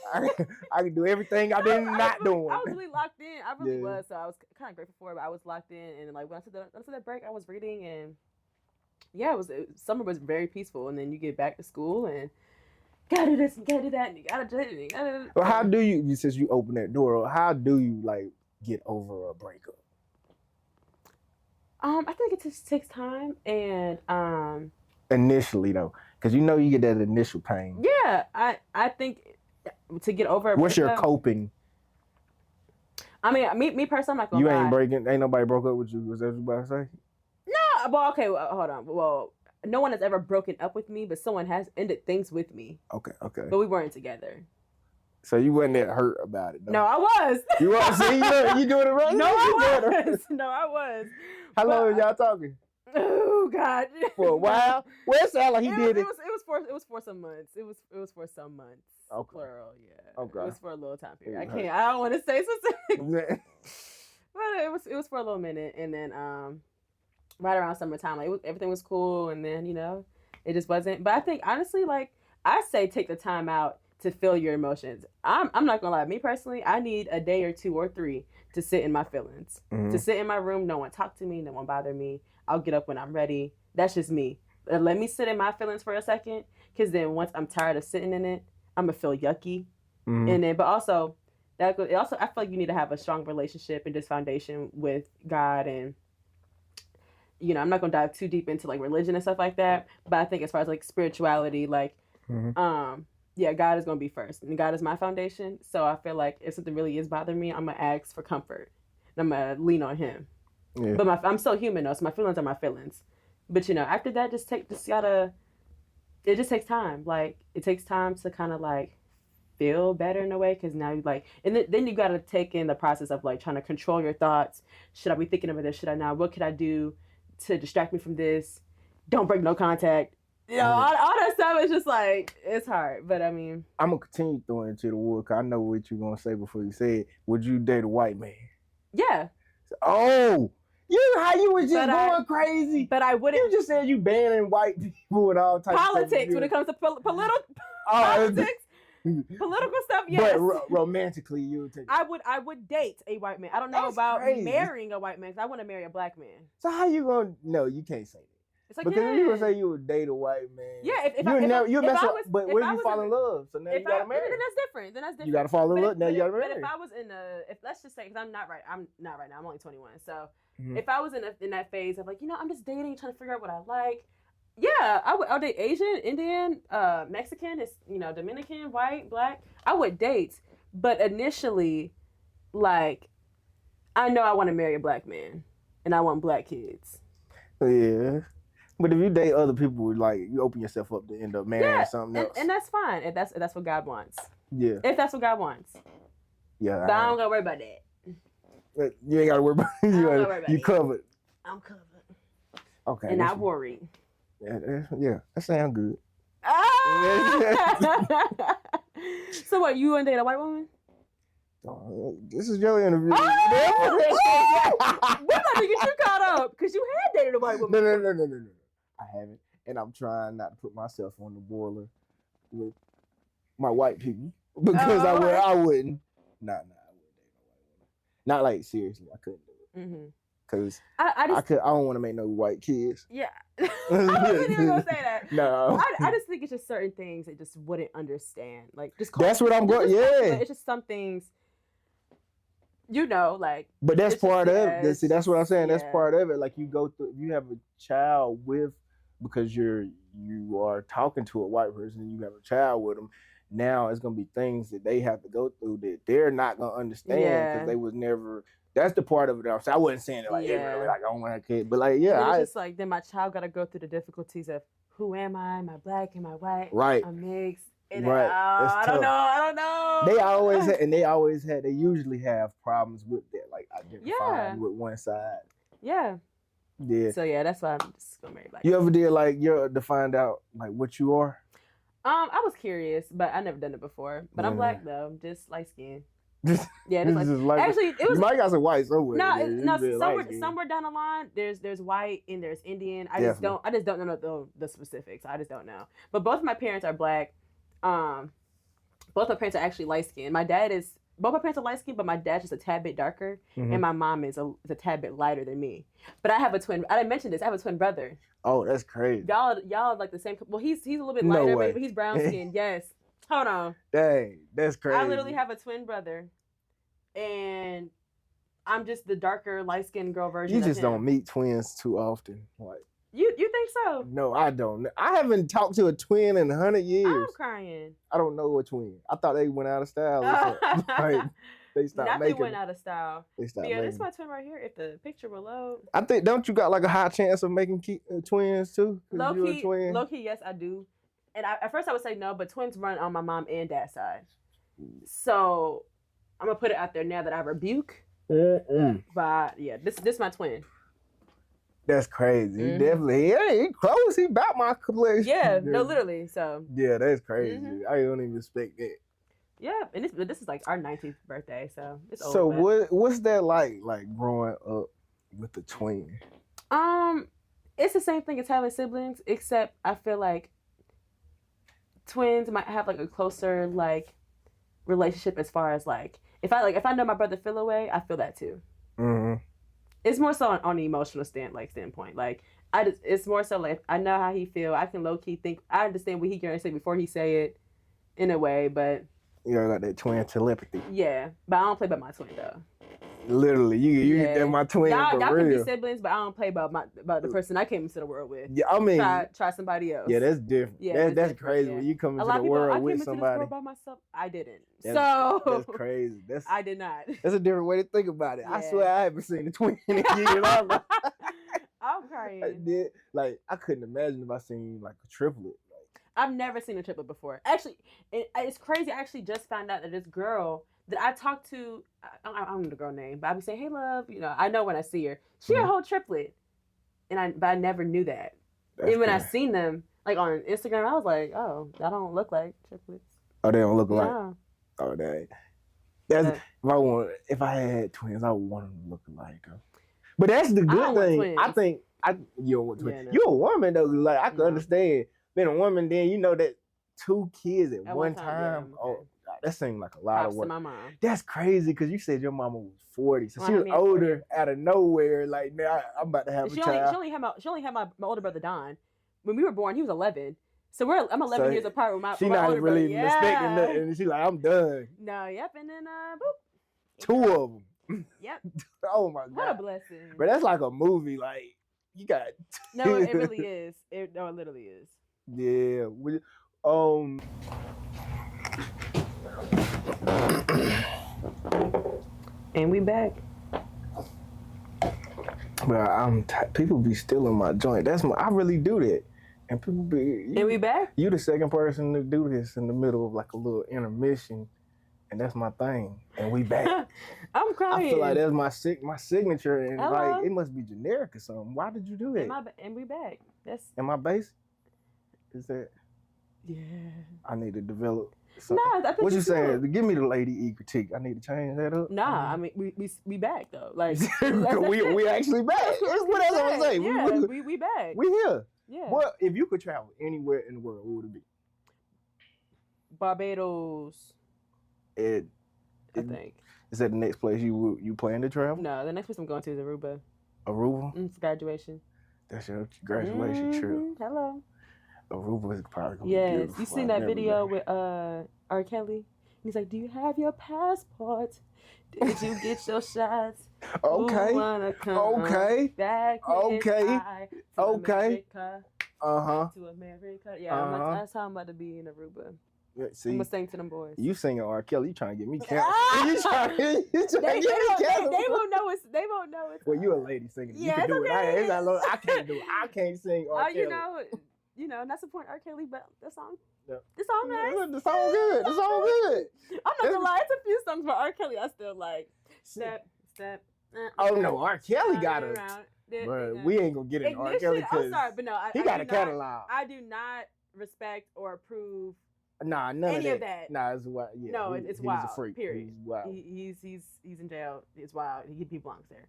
I can do everything I've been not doing. I was really locked in. I really was. So I was kind of grateful for it. But I was locked in, and like when I took that break, I was reading, and summer was very peaceful. And then you get back to school and gotta do this and gotta do that and you gotta do it and you gotta. Well, how do you, since you open that door, how do you like get over a breakup? I think it just takes time and initially though, because you get that initial pain. Yeah, I think to get over a what's your coping? I mean, me personally, I'm not gonna lie. Ain't nobody broke up with you, was that what you about to say? No, well, okay, hold on. Well, no one has ever broken up with me, but someone has ended things with me. Okay. But we weren't together. So you wasn't that hurt about it, though? No, I was. You was? See, you doing it right? No, I was. No, I was. How long was y'all talking? Oh God. For a while. Well, it sounded like he did it. It was for some months. It was for some months. Okay. Plural, yeah. Okay. It was for a little time period. I don't want to say specific. But it was for a little minute, and then right around summertime, like everything was cool, and then it just wasn't. But I think honestly, like I say, take the time out to feel your emotions. I'm not gonna lie. Me personally, I need a day or 2 or 3 to sit in my feelings. Mm-hmm. To sit in my room, no one talk to me, no one bother me. I'll get up when I'm ready. That's just me. Let me sit in my feelings for a second, because then once I'm tired of sitting in it, I'm gonna feel yucky. Mm-hmm. And then, but also I feel like you need to have a strong relationship and this foundation with God. And I'm not gonna dive too deep into like religion and stuff like that, but I think as far as like spirituality, like God is gonna be first, and God is my foundation. So I feel like if something really is bothering me, I'm gonna ask for comfort, and I'm gonna lean on Him. Yeah. But I'm still human though, so my feelings are my feelings. But after that, it just takes time. Like it takes time to kind of like feel better in a way, because now you like, and then you got to take in the process of like trying to control your thoughts. Should I be thinking about this? Should I not? What could I do to distract me from this? Don't break no contact. All that stuff is just like, it's hard. But I mean, I'm gonna continue throwing it to the wood, because I know what you're gonna say before you say it. Would you date a white man? Yeah. Oh, How you was just going crazy. But I wouldn't. You just said you banning white people and all types politics of stuff. When it comes to politics. Political stuff, yes. But romantically, you would take. I would date a white man. I don't know about marrying a white man because I want to marry a black man. So how you gonna? No, you can't say that. It's like, because if you would say you would date a white man, but what if you fall in love? So now you gotta marry. Then that's different. You gotta fall in love. Now you gotta marry. But if I was let's just say, because I'm not right now. I'm only 21. So if I was in that phase of like, I'm just dating, trying to figure out what I like. Yeah, I'll date Asian, Indian, Mexican, Dominican, white, black. I would date, but initially, like, I know I want to marry a black man, and I want black kids. Yeah. But if you date other people, like, you open yourself up to end up marrying something else. And that's fine. If that's what God wants. Yeah. If that's what God wants. Yeah. But I don't gotta worry about that. But you ain't gotta worry about it. You covered. I'm covered. Okay. And not worried. Yeah, that sounds good. So what, you want to date a white woman? This is your interview. We're about to get you caught up because you had dated a white woman. No. I haven't. And I'm trying not to put myself on the boiler with my white people because I wouldn't. Nah, I wouldn't date a white woman. Not like seriously, I couldn't do it. Because I don't want to make no white kids. Yeah. I wasn't even going to say that. No. I just think it's just certain things they just wouldn't understand. Like, that's what I'm going, yeah. It's just some things, like. But that's part of it. See, that's what I'm saying. Yeah. That's part of it. Like, you go through, if you have a child because you are talking to a white person and you have a child with them, now it's going to be things that they have to go through that they're not going to understand because they was never. That's the part of it. I wasn't saying it like, really, like I don't want to have kids, but like, yeah. It's just like, then my child got to go through the difficulties of who am I? Am I black? Am I white? Right. I'm mixed. Right. I don't know. They usually have problems with that, like identifying with one side. Yeah. Yeah. So yeah, that's why I'm just gonna marry black. You ever did like to find out like what you are? I was curious, but I never done it before. But I'm black though, I'm just light skinned. Yeah, actually, it was. You might got some white somewhere. No, somewhere down the line, there's white and there's Indian. I just don't know the specifics. I just don't know. But both of my parents are black. Both my parents are actually light skinned. Both my parents are light skinned, but my dad's just a tad bit darker, and my mom is a tad bit lighter than me. But I have a twin. I didn't mention this. I have a twin brother. Oh, that's crazy. Y'all like the same. Well, he's a little bit lighter, but he's brown skinned. Yes. Hold on. Dang, that's crazy. I literally have a twin brother, and I'm just the darker, light-skinned girl version. You just don't meet twins too often. Like you think so? No, I don't. I haven't talked to a twin in 100 years. I'm crying. I don't know a twin. I thought they went out of style. Like, they stopped making. They went out of style. They stopped. Yeah, this is my twin right here. If the picture will load. I think don't you got like a high chance of making twins too? Low key, yes, I do. And at first I would say no, but twins run on my mom and dad's side. So I'm gonna put it out there now that I rebuke. But yeah, this is my twin. That's crazy. He definitely, he close. He about my complexion. Yeah, no, literally. So yeah, that's crazy. I don't even expect that. Yeah, and this is like our 19th birthday, so it's old. So what's that like growing up with the twin? It's the same thing as having siblings, except I feel like twins might have like a closer like relationship as far as like if I know my brother feel away, I feel that too. It's more so on the emotional standpoint. Like it's more so like I know how he feel. I can low key think I understand what he gonna say before he say it, in a way. But you got that twin telepathy. Yeah, but I don't play by my twin though. Literally, you get my twin y'all for real. Can be siblings, but I don't play about the person I came into the world with. Yeah, I mean, try somebody else. Yeah, that's different. Yeah, that's crazy. When you come into the world with somebody. I came into this world by myself. I didn't. That's crazy. I did not. That's a different way to think about it. Yeah. I swear I haven't seen a twin in years. I'm crying. I did. Like I couldn't imagine if I seen like a triplet. I've never seen a triplet before. Actually, it's crazy. I actually just found out that this girl that I talked to, I don't know the girl name, but I be saying, "Hey, love," I know when I see her. She a whole triplet, but I never knew that. And when I seen them, like on Instagram, I was like, "Oh, that don't look like triplets." Oh, they don't look alike. No. Oh, if I had twins, I would want them to look alike. But that's the good thing. I think you don't want twins. You're a woman though. Like I can understand being a woman. Then you know that 2 kids at one time. Yeah, okay. Oh, that seemed like a lot of work. To my mom. That's crazy because you said your mama was 40, so she was older out of nowhere. Like now, I'm about to have a child. She only had my older brother Don. When we were born, he was 11. So I'm 11 years apart with my. She not really respecting nothing. And she's like, I'm done. No, yep, and then boop. 2 of them. Yep. Oh my God. What a blessing. But that's like a movie. Like you got. No, it really is. It literally is. Yeah. And we back. But people be stealing my joint. I really do that. And people be. And we back? You the second person to do this in the middle of like a little intermission. And that's my thing. And we back. I'm crying. I feel like that's my signature. And like it must be generic or something. Why did you do that? And we back. Am I basic? Is that? Yeah. I need to develop. No, I think what you saying? Give me the lady E critique. I need to change that up. Nah, I mean we back though. Like we actually back. What else I'm saying? Yeah, we back. We here. Yeah. Well, if you could travel anywhere in the world, what would it be? Barbados. I think. Is that the next place you plan to travel? No, the next place I'm going to is Aruba. Aruba? For graduation. That's your graduation trip. Hello. Aruba is probably going to be beautiful. You seen that video with R. Kelly? He's like, do you have your passport? Did you get your shots? Okay. Okay. Back okay. America. Uh-huh. To America. Yeah, that's how I'm about to be in Aruba. Yeah, see, I'm gonna sing to them boys. You singing R. Kelly? You trying to get me canceled? You trying to get me canceled? They won't know it's. They won't know it's. Well, you a lady singing. Yeah, you can do okay. it. I can't do it. I can't sing R. Kelly. You know, not supporting R. Kelly, but the song. Yeah. The song nice. The song good. The song good. I'm not gonna lie. It's a few songs by R. Kelly I still like. Step. Oh no, R. Kelly got it. But we ain't gonna get into R. Kelly because he got a catalog. I do not respect or approve. Nah, none any of that. Nah, it's wild. Yeah, no, it's wild. He's a freak. Period. He's wild. He's in jail. It's wild. He belongs there.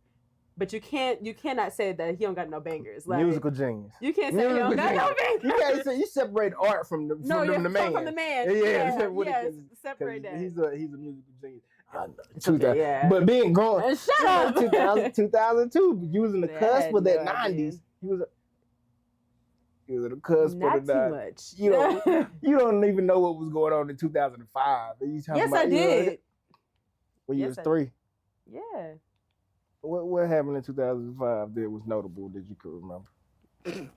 But you cannot say that he don't got no bangers. Like, musical genius. You can't say he don't got no bangers. You can't say you separate art from the man. From the man. Yeah, separate that. He's a musical genius. Okay, yeah. But being grown, shut up. 2002, using the cusp of that 90s. He was at the cusp of the 90s. Not too much. You don't even know what was going on in 2005. Yes, I did. When you was 3. Yeah. What happened in 2005 that was notable that you could remember?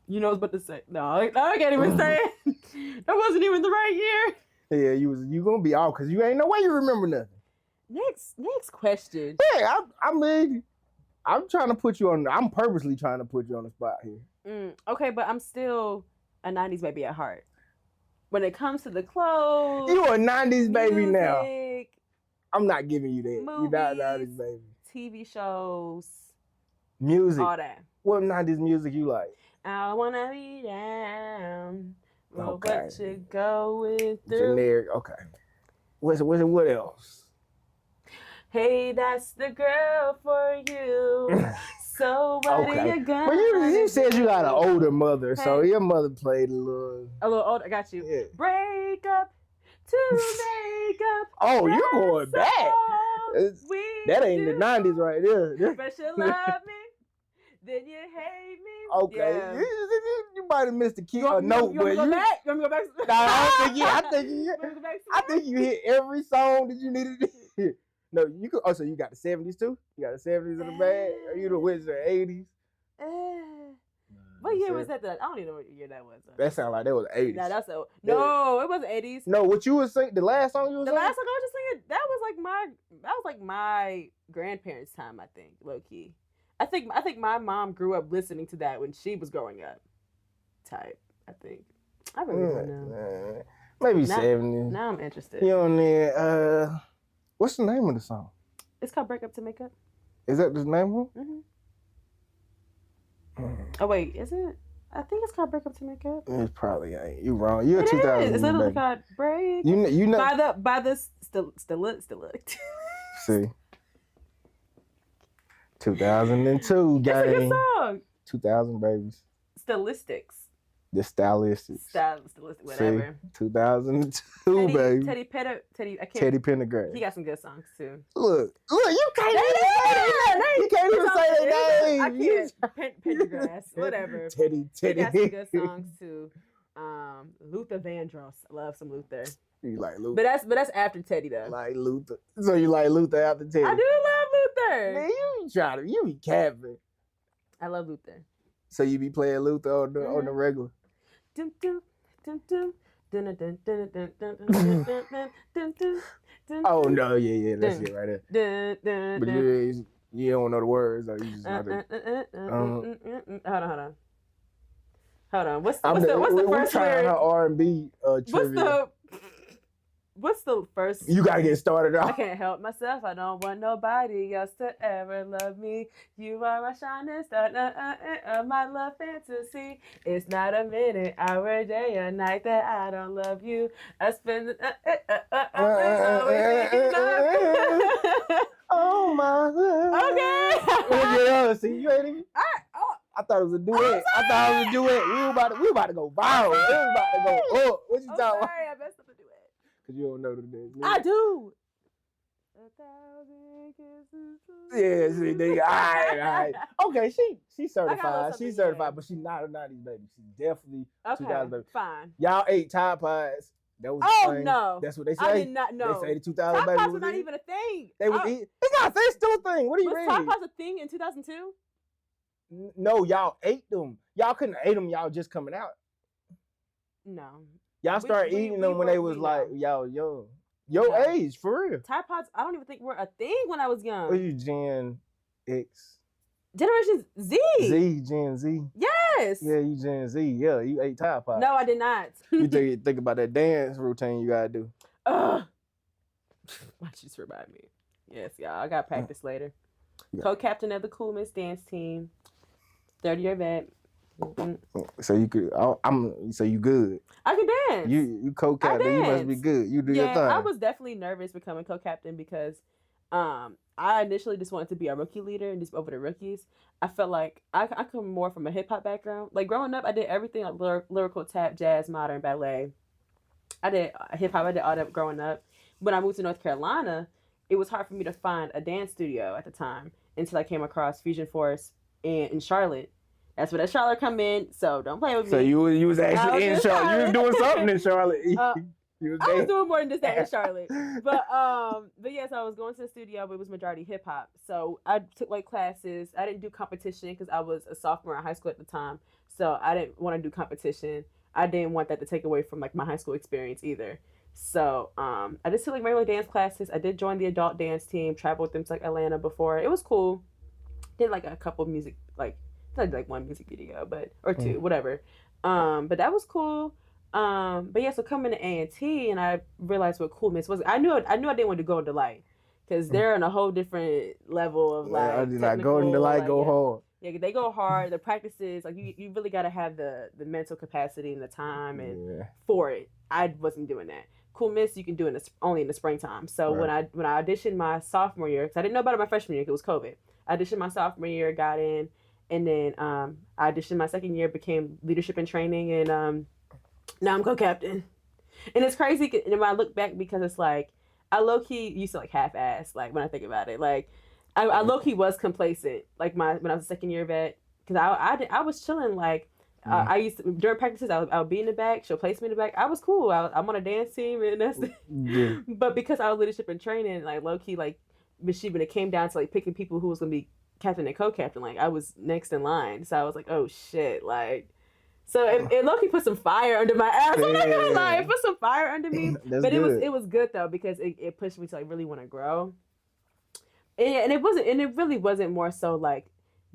You know what I was about to say. No, I can't even say it. That wasn't even the right year. Yeah, you gonna be off because you ain't no way you remember nothing. Next question. Yeah, I mean, I'm trying to put you on. I'm purposely trying to put you on the spot here. Okay, but I'm still a 90s baby at heart. When it comes to the clothes, you a 90s baby music, now. I'm not giving you that. Movies, you're not 90s baby. TV shows, music, all that. What 90s music you like? I wanna be down. Okay. What you going through? Generic. Okay. What else? Hey, that's the girl for you. So what are you gonna? Well, you said you got an older mother, so your mother played a little older. I got you. Yeah. Break up to make up. Oh, you're going back. That ain't the 90s right there. But you love me, then you hate me. Okay, yeah. You might have missed the key or note, but you want to go back? Nah, I think you hit every song that you needed to hit. No, you could. Oh, so you got the 70s too? You got the 70s in the bag? Or you the which the 80s? What year was that? I don't even know what year that was. That sounded like that was 80s. Nah, no, it wasn't 80s. No, what you was singing, the last song you was singing? The last song I was just singing, that was like my grandparents' time, I think, low key. I think my mom grew up listening to that when she was growing up. Type, I think. I really don't know. Maybe 70s. Now I'm interested. You on there? What's the name of the song? It's called "Break Up to Make Up." Is that the name of it? Oh wait, is it? I think it's called "Break Up to Make Up." It probably ain't. You wrong. You're 2000. It's literally called "Break." You know by the still. See. 2002, gang. It's a good song. 2000 babies. Stylistics. The stylistics. Stylistic, whatever. See, 2002, baby. Teddy Pendergrass. He got some good songs too. Look, you can't even say that name. I can't. Pendergrass, whatever. Teddy. He got some good songs too. Luther Vandross. I love some Luther. You like Luther? But that's after Teddy though. Like Luther. So you like Luther after Teddy? I do love Luther. Man, you be capping. I love Luther. So you be playing Luther on the regular? Oh no, yeah, that's it right there. But you don't know the words, or you just know the. Hold on. What's the first lyric? Her R&B trivia. What's the first? You gotta get started off. I can't help myself. I don't want nobody else to ever love me. You are my shining star, my love fantasy. It's not a minute, hour, day, or night that I don't love you. I spend oh my God. Okay. See, you ain't even. I thought it was a duet. We about to go viral. We was about to go up. What you talking about? Sorry, I messed up the duet. Cause you don't know the dance. I do. 1,000 kisses. Yeah, see, nigga. All right. Okay, she's certified. She's certified, but she's not a 90s baby. She's definitely 2000 baby. Fine. Y'all ate Tide Pods. That was no. That's what they say. I did not know. They say the 2000 baby. Tide Pods were not even a thing. They was eating. It's still a thing. What are you reading? Was Tide Pods a thing in 2002? No, y'all ate them. Y'all couldn't eat them. Y'all just coming out. No. Y'all started eating them when they was like y'all young. Your age, for real. Tide Pods, I don't even think were a thing when I was young. What are you, Gen X? Generation Z. Gen Z. Yes. Yeah, you Gen Z. Yeah, you ate Tide Pods. No, I did not. You think about that dance routine you gotta do. Why'd you just remind me? Yes, y'all. I got practice later. Yeah. Co-captain of the Cool Miss dance team. 30-year vet. Mm-hmm. So you could. So you good. I can dance. You co-captain. You must be good. You do your thing. I was definitely nervous becoming co-captain because, I initially just wanted to be a rookie leader and just over the rookies. I felt like I come more from a hip hop background. Like growing up, I did everything like lyrical, tap, jazz, modern, ballet. I did hip hop. I did all that growing up. When I moved to North Carolina, it was hard for me to find a dance studio at the time until I came across Fusion Force in Charlotte. That's where that Charlotte come in, so don't play with me. So you was actually in Charlotte. You was doing something in Charlotte. I was doing more than just that in Charlotte. But yes, I was going to the studio, but it was majority hip hop. So I took like classes. I didn't do competition because I was a sophomore in high school at the time. So I didn't want to do competition. I didn't want that to take away from like my high school experience either. So I just took like regular dance classes. I did join the adult dance team, traveled with them to like Atlanta before. It was cool. Did like a couple of music like one music video, or two, whatever. But that was cool. But yeah, so coming to A&T and I realized what Cool Miss was. I knew I didn't want to go into Delight because they're on a whole different level of like. I did not go into Delight, go hard. Yeah, they go hard. The practices, like you really got to have the mental capacity and the time and for it. I wasn't doing that. Cool Miss, you can do it only in the springtime. So when I auditioned my sophomore year, because I didn't know about it my freshman year because it was COVID. I auditioned my sophomore year, got in. And then I auditioned my second year, became leadership and training, and now I'm co-captain. And it's crazy when I look back because it's like I low-key used to like half-ass, like when I think about it. Like I low-key was complacent, like when I was a second year vet, because I was chilling. Like I used to, during practices I would be in the back, she'll place me in the back. I was cool. I'm on a dance team, and that's But because I was leadership and training, like low-key, like when it came down to like picking people who was gonna be captain and co-captain, like I was next in line, so I was like, oh shit, like, so it low-key put some fire under my ass. I'm not gonna lie, it put some fire under me. But good. it was good though because it pushed me to like really want to grow. And it really wasn't more so like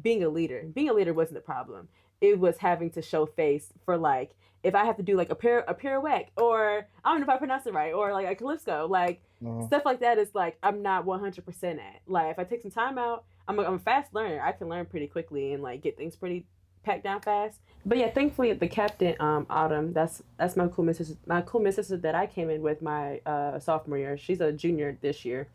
being a leader. Being a leader wasn't the problem. It was having to show face for like if I have to do like a pirouette or I don't know if I pronounced it right or like a calypso, like stuff like that is like I'm not 100% at. Like if I take some time out. I'm a fast learner. I can learn pretty quickly and like get things pretty packed down fast. But yeah, thankfully the captain, Autumn, that's my cool miss sister that I came in with my sophomore year. She's a junior this year.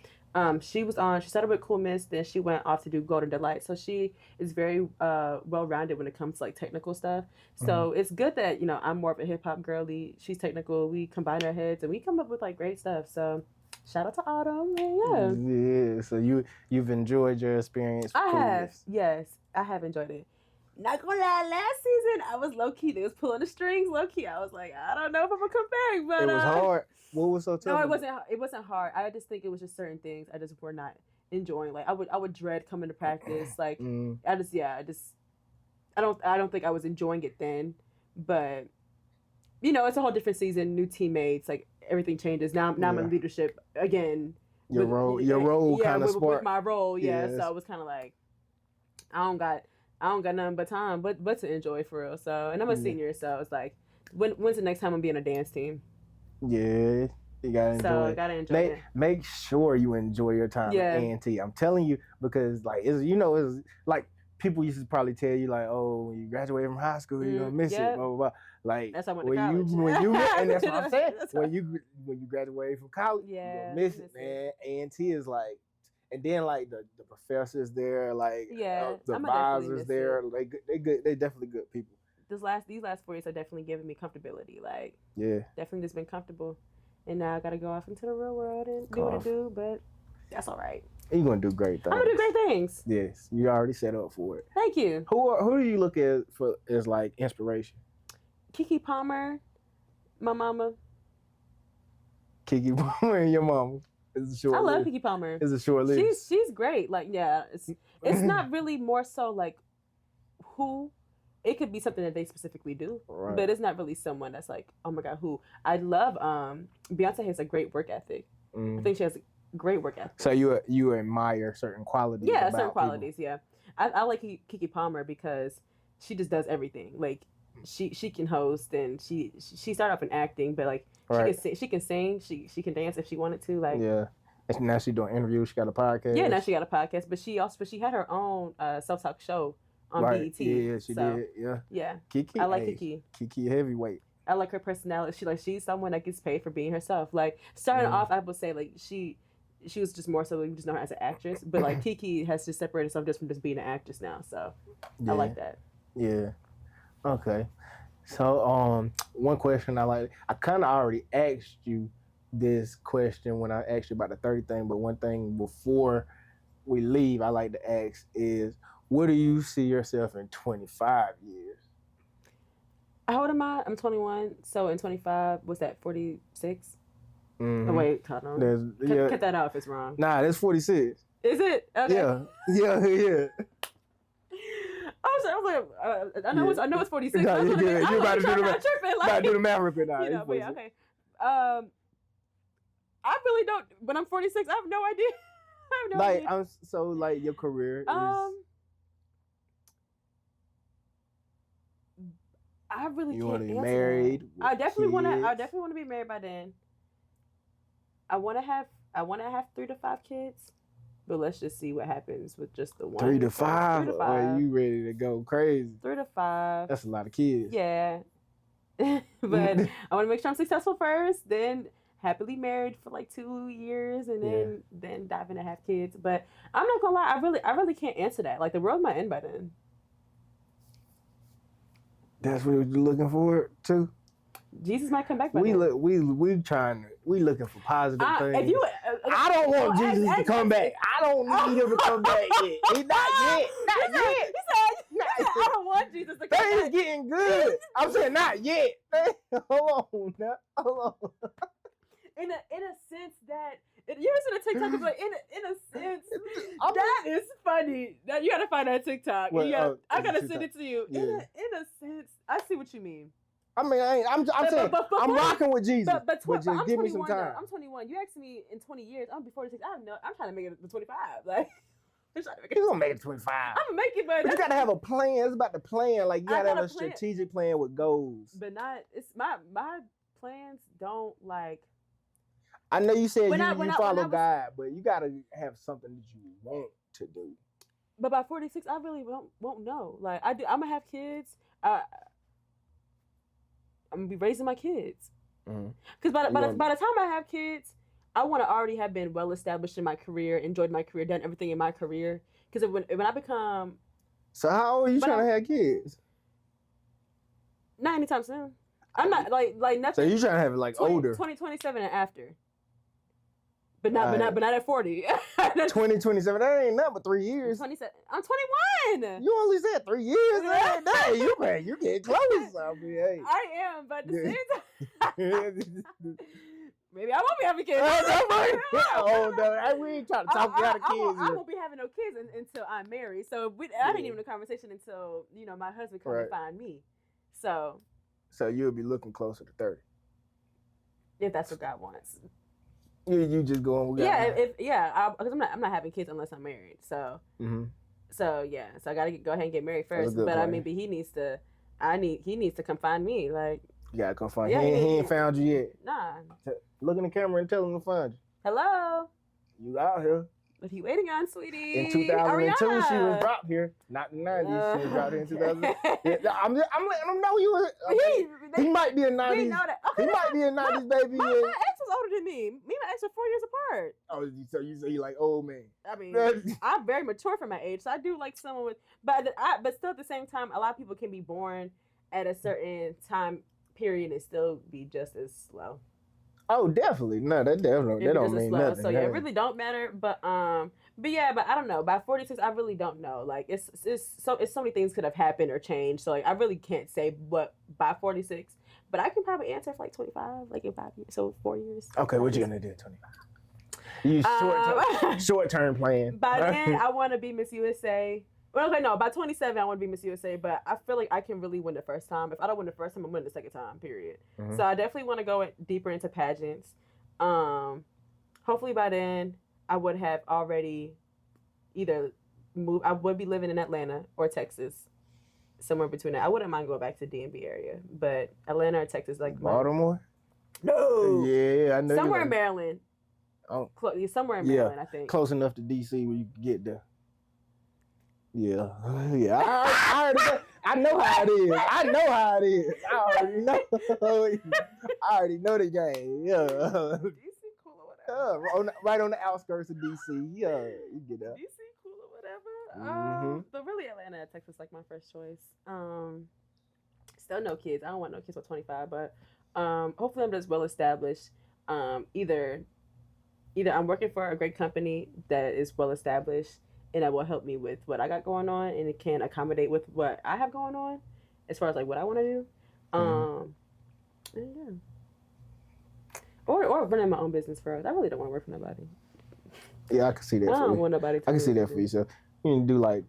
She started with Cool Miss, then she went off to do Golden Delight. So she is very well-rounded when it comes to like technical stuff. So it's good that, I'm more of a hip-hop girly. She's technical. We combine our heads and we come up with like great stuff. So shout out to Autumn. Yeah. So you've enjoyed your experience with Cool Miss? Yes, I have enjoyed it. Not gonna lie, last season I was low-key. They was pulling the strings low-key. I was like, I don't know if I'm gonna come back, but it was hard. What was so tough? No, it wasn't hard. I just think it was just certain things I just were not enjoying. Like I would dread coming to practice. Like I don't think I was enjoying it then. But it's a whole different season, new teammates, like everything changes. Now I'm in leadership again. Your role kind of with my role, yes. So I was kind of like, I don't got nothing but time, but to enjoy for real. So, and I'm a senior, so it's like, when's the next time I'm being a dance team? Yeah, you gotta enjoy. So I gotta enjoy it. Make sure you enjoy your time at A&T. I'm telling you, because like it's like people used to probably tell you like, oh, when you graduate from high school, you're gonna miss it, blah blah blah. Like that's why I went to college. And that's what I'm saying. when you graduate from college, you're gonna miss it, man. A&T is like. And then like the professors there, like the advisors there, they good. They definitely good people. These last 4 years are definitely giving me comfortability. Like definitely just been comfortable. And now I gotta go off into the real world and do what I do. But that's all right. You're gonna do great things. I'm gonna do great things. Yes, you already set up for it. Thank you. Who do you look at as like inspiration? Keke Palmer, my mama. Keke Palmer and your mama. I love Keke Palmer. It's a short list. She's great. Like, it's not really more so like who. It could be something that they specifically do, but it's not really someone that's like, oh my god, who. I love Beyonce has a great work ethic. I think she has a great work ethic. So you admire certain qualities. Yeah, certain qualities. Yeah, I like Keke Palmer because she just does everything. Like she can host and she started off in acting, but like. She can sing. She can dance if she wanted to. Like and now she's doing interviews. She got a podcast. Yeah, now she got a podcast. But she had her own self-talk show on BET. Yeah, she did. Yeah. Keke, I like Keke. Keke heavyweight. I like her personality. She's someone that gets paid for being herself. Like starting off, I would say like she was just more so we just know her as an actress. But like Keke has just separated herself just from just being an actress now. So I like that. Yeah. Okay. So, one question I kind of already asked you this question when I asked you about the 30 thing, but one thing before we leave, I like to ask is, where do you see yourself in 25 years? How old am I? I'm 21. So in 25, what's that, 46? Oh, wait, hold on. Cut that off if it's wrong. Nah, that's 46. Is it? Okay. Yeah. I was like, I know it's 46. No, you're good. You're about to do the math. About to do the math real quick now. But yeah, okay. I really don't. When I'm 46, I have no idea. Like your career is. I really you can't want to be answer married. That. I definitely want to be married by then. I want to have 3 to 5 kids. But let's just see what happens with just the one. 3 to 5? 3 to 5. Are you ready to go crazy? 3 to 5. That's a lot of kids. Yeah. But I want to make sure I'm successful first, then happily married for like 2 years, and then dive in and have kids. But I'm not gonna lie, I really can't answer that. Like the world might end by then. That's what you're looking forward to? Jesus might come back by we then. We looking for positive things. If you, I don't want Jesus to come back. I don't need him to come back yet. He's not yet. Not yet. He said, I don't want Jesus to come back. Things getting good. I'm saying not yet. Hold on now. Hold on. In a sense that you ever seen a TikTok? Like in a sense that is funny. That you gotta find that TikTok. I gotta send it to you. Yeah. In a sense, I see what you mean. I mean, I'm saying I'm rocking with Jesus. But just give me some time. I'm 21. You asked me in 20 years. I'm be 46. I'm trying to make it to 25. Like, you're gonna make it to 25. I'm gonna make it, but you gotta have a plan. It's about the plan. Like you gotta have a strategic plan with goals. But not. It's my plans don't like. I know you said you follow God, but you gotta have something that you want to do. But by 46, I really won't know. Like I'm gonna have kids. I'm gonna be raising my kids. Because by the time I have kids, I want to already have been well established in my career, enjoyed my career, done everything in my career. Because when I become... So how old are you trying to have kids? Not anytime soon. I'm not like nothing. So you trying to have it like older? 2027 and after. But not at 40. 2027. That ain't nothing but 3 years. 27. I'm 21. You only said 3 years. Hey, you get close. I mean, hey. I am, but at the same time, maybe I won't be having kids. Oh no, we ain't trying to talk about kids. I won't be having no kids until I'm married. So I didn't even have a conversation until my husband come and find me. So you'll be looking closer to 30. If that's what God wants. You just going with God. Because I'm not having kids unless I'm married. So so I gotta go ahead and get married first. But plan. I mean, but he needs to come find me. Like, you gotta come find. He ain't found you yet. Nah. Look in the camera and tell him to find you. Hello. You out here. What are you waiting on, sweetie? In 2002, Ariana. She was dropped here. Not in the 90s. She was dropped here in 2000. I'm letting him know you were. He might be a 90s. We know that. Okay, he might be a 90s baby. My ex was older than me. Me and my ex are 4 years apart. Oh, so you like old man. I mean, I'm very mature for my age, so I do like someone with. But still at the same time, a lot of people can be born at a certain time period and still be just as slow. Oh, definitely. No, that don't mean nothing. So yeah, it really don't matter. But I don't know. By 46, I really don't know. Like it's so many things could have happened or changed. So like I really can't say what by 46. But I can probably answer for like 25, like in 5 years. So 4 years. Okay, what you gonna do at 25? You short term plan. By then, I want to be Miss USA. Well, okay, no. By 27, I want to be Miss USA, but I feel like I can really win the first time. If I don't win the first time, I'm winning the second time, period. Mm-hmm. So I definitely want to go deeper into pageants. Hopefully by then, I would have already either moved. I would be living in Atlanta or Texas, somewhere between that. I wouldn't mind going back to the DMV area, but Atlanta or Texas, like Baltimore? No. Yeah, I know. Somewhere in Maryland. Oh. Somewhere in Maryland, I think. Close enough to DC where you can get there. Yeah. I know how it is. I already know the game. Yeah. DC cool or whatever. Right on the outskirts of DC. Yeah, you get that. DC cool or whatever. But really Atlanta, Texas, like my first choice. Still no kids. I don't want no kids with 25, but hopefully I'm just well established. Either I'm working for a great company that is well established and that will help me with what I got going on and it can accommodate with what I have going on as far as like what I want to do. Yeah. Or running my own business first. I really don't want to work for nobody. Yeah, I can see that. I don't want nobody to I can see that for yourself. You can do like.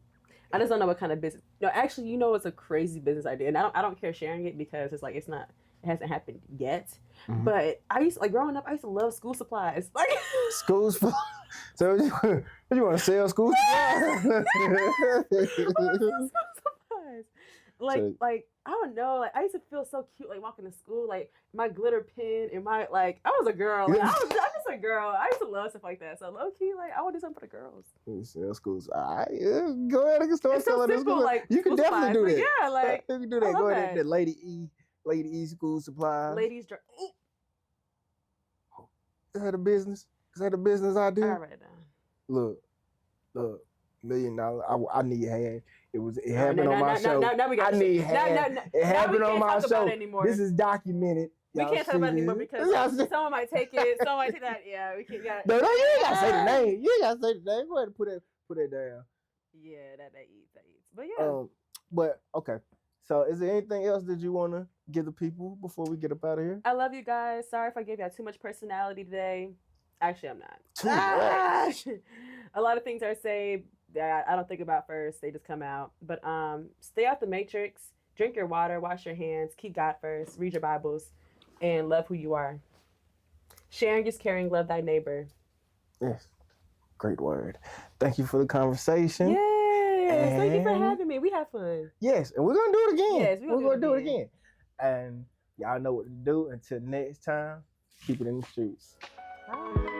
I just don't know what kind of business. No, actually, it's a crazy business idea, and I don't care sharing it because it's like it hasn't happened yet. Mm-hmm. But I used growing up, I used to love school supplies. Like school supplies. So you want to sell school supplies? School supplies. Like I don't know. Like I used to feel so cute, like walking to school, like my glitter pen and my I was a girl. Like, I'm just a girl. I used to love stuff like that. So low key, like I want to do something for the girls. Sell schools. Go ahead and start selling the school. Like, you can definitely do that. Yeah, like you can do that. Go ahead. The Lady E school supplies. Ladies. Is that a business? Is that a business idea? All right now. Look, $1 million. I need half. It happened on my show. Now we got I need half. It happened on my show. This is documented. We can't talk about it anymore because someone might take it. Someone might take that. Yeah, we can't. No, you ain't gotta say the name. You ain't gotta say the name. Go ahead and put it down. Yeah, that eats. But yeah. But okay. So, is there anything else that you want to give the people before we get up out of here? I love you guys. Sorry if I gave y'all too much personality today. Actually, I'm not. Too much. A lot of things I say that I don't think about first. They just come out. But stay out the matrix. Drink your water. Wash your hands. Keep God first. Read your Bibles. And love who you are. Sharing is caring. Love thy neighbor. Yes. Great word. Thank you for the conversation. Yes. Thank you for having me. We had fun. Yes. And we're going to do it again. Yes, we're going to do it again. And y'all know what to do. Until next time, keep it in the streets. Bye.